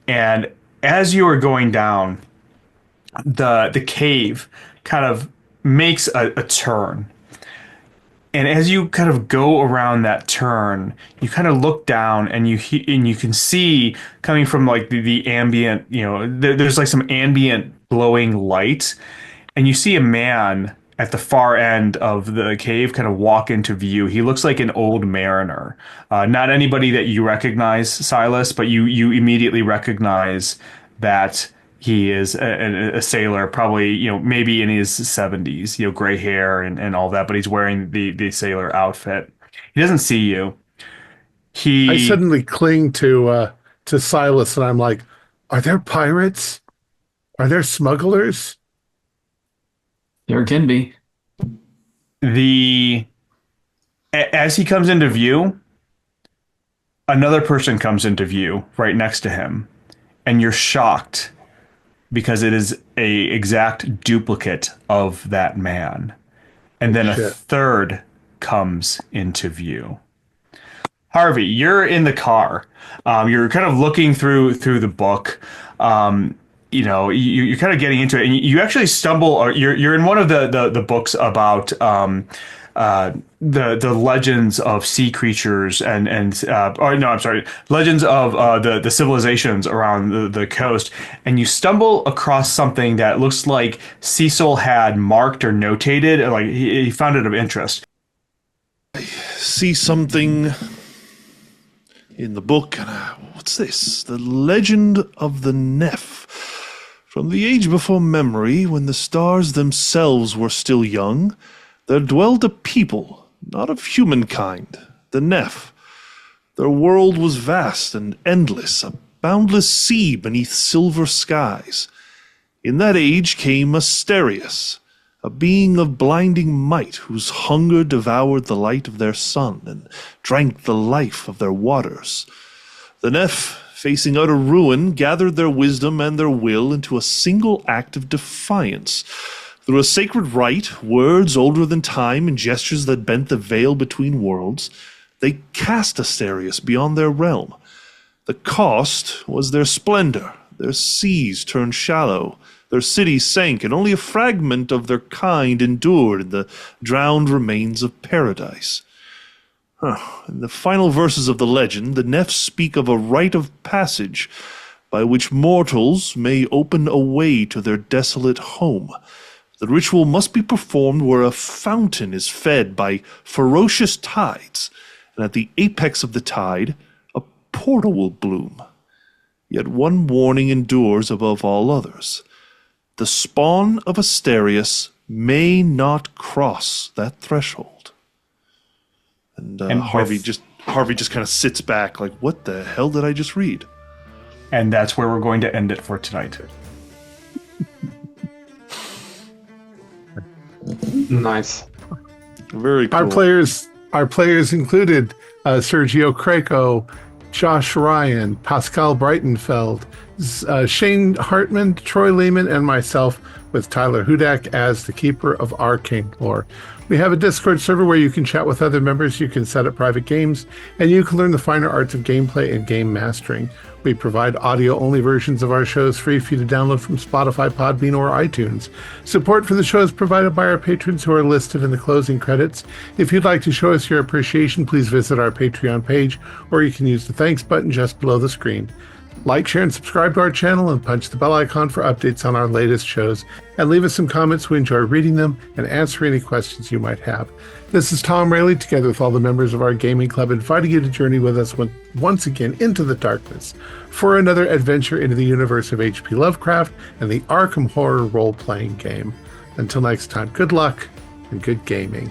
And as you are going down, the cave kind of makes a turn. And as you kind of go around that turn, you kind of look down and you can see coming from like the ambient, there's like some ambient glowing light. And you see a man at the far end of the cave kind of walk into view. He looks like an old mariner. Not anybody that you recognize, Silas, but you immediately recognize that he is a sailor, probably, maybe in his 70s, gray hair and all that, but he's wearing the sailor outfit. He doesn't see you. I suddenly cling to Silas and I'm like, are there pirates? Are there smugglers? There can be. As he comes into view, another person comes into view right next to him, and you're shocked because it is a exact duplicate of that man. And then a third comes into view. Harvey, you're in the car. You're kind of looking through the book. You're kind of getting into it, and you actually stumble, or you're in one of the books about the legends of sea creatures legends of the civilizations around the coast, and you stumble across something that looks like Cecil had marked or notated, like he found it of interest. I see something in the book, and what's this? The legend of the Neph. From the age before memory, when the stars themselves were still young, there dwelled a people, not of humankind, the Neph. Their world was vast and endless, a boundless sea beneath silver skies. In that age came Asterius, a being of blinding might, whose hunger devoured the light of their sun and drank the life of their waters. The Neph, facing utter ruin, gathered their wisdom and their will into a single act of defiance. Through a sacred rite, words older than time and gestures that bent the veil between worlds, they cast Asterius beyond their realm. The cost was their splendor. Their seas turned shallow, their cities sank, and only a fragment of their kind endured in the drowned remains of paradise. In the final verses of the legend, the Neph speak of a rite of passage by which mortals may open a way to their desolate home. The ritual must be performed where a fountain is fed by ferocious tides, and at the apex of the tide, a portal will bloom. Yet one warning endures above all others. The spawn of Asterius may not cross that threshold. And Harvey just kind of sits back like, what the hell did I just read? And that's where we're going to end it for tonight. Nice. Very cool. Our players included Sergio Craco, Josh Ryan, Pascal Breitenfeld, Shane Hartman, Troy Lehman, and myself, with Tyler Hudak as the keeper of Arcane Lore. We have a Discord server where you can chat with other members, you can set up private games, and you can learn the finer arts of gameplay and game mastering. We provide audio-only versions of our shows free for you to download from Spotify, Podbean, or iTunes. Support for the show is provided by our patrons who are listed in the closing credits. If you'd like to show us your appreciation, please visit our Patreon page, or you can use the thanks button just below the screen. Like, share, and subscribe to our channel, and punch the bell icon for updates on our latest shows. And leave us some comments. We enjoy reading them and answering any questions you might have. This is Thom Raley, together with all the members of our gaming club, inviting you to journey with us once again into the darkness for another adventure into the universe of H.P. Lovecraft and the Arkham Horror role-playing game. Until next time, good luck and good gaming.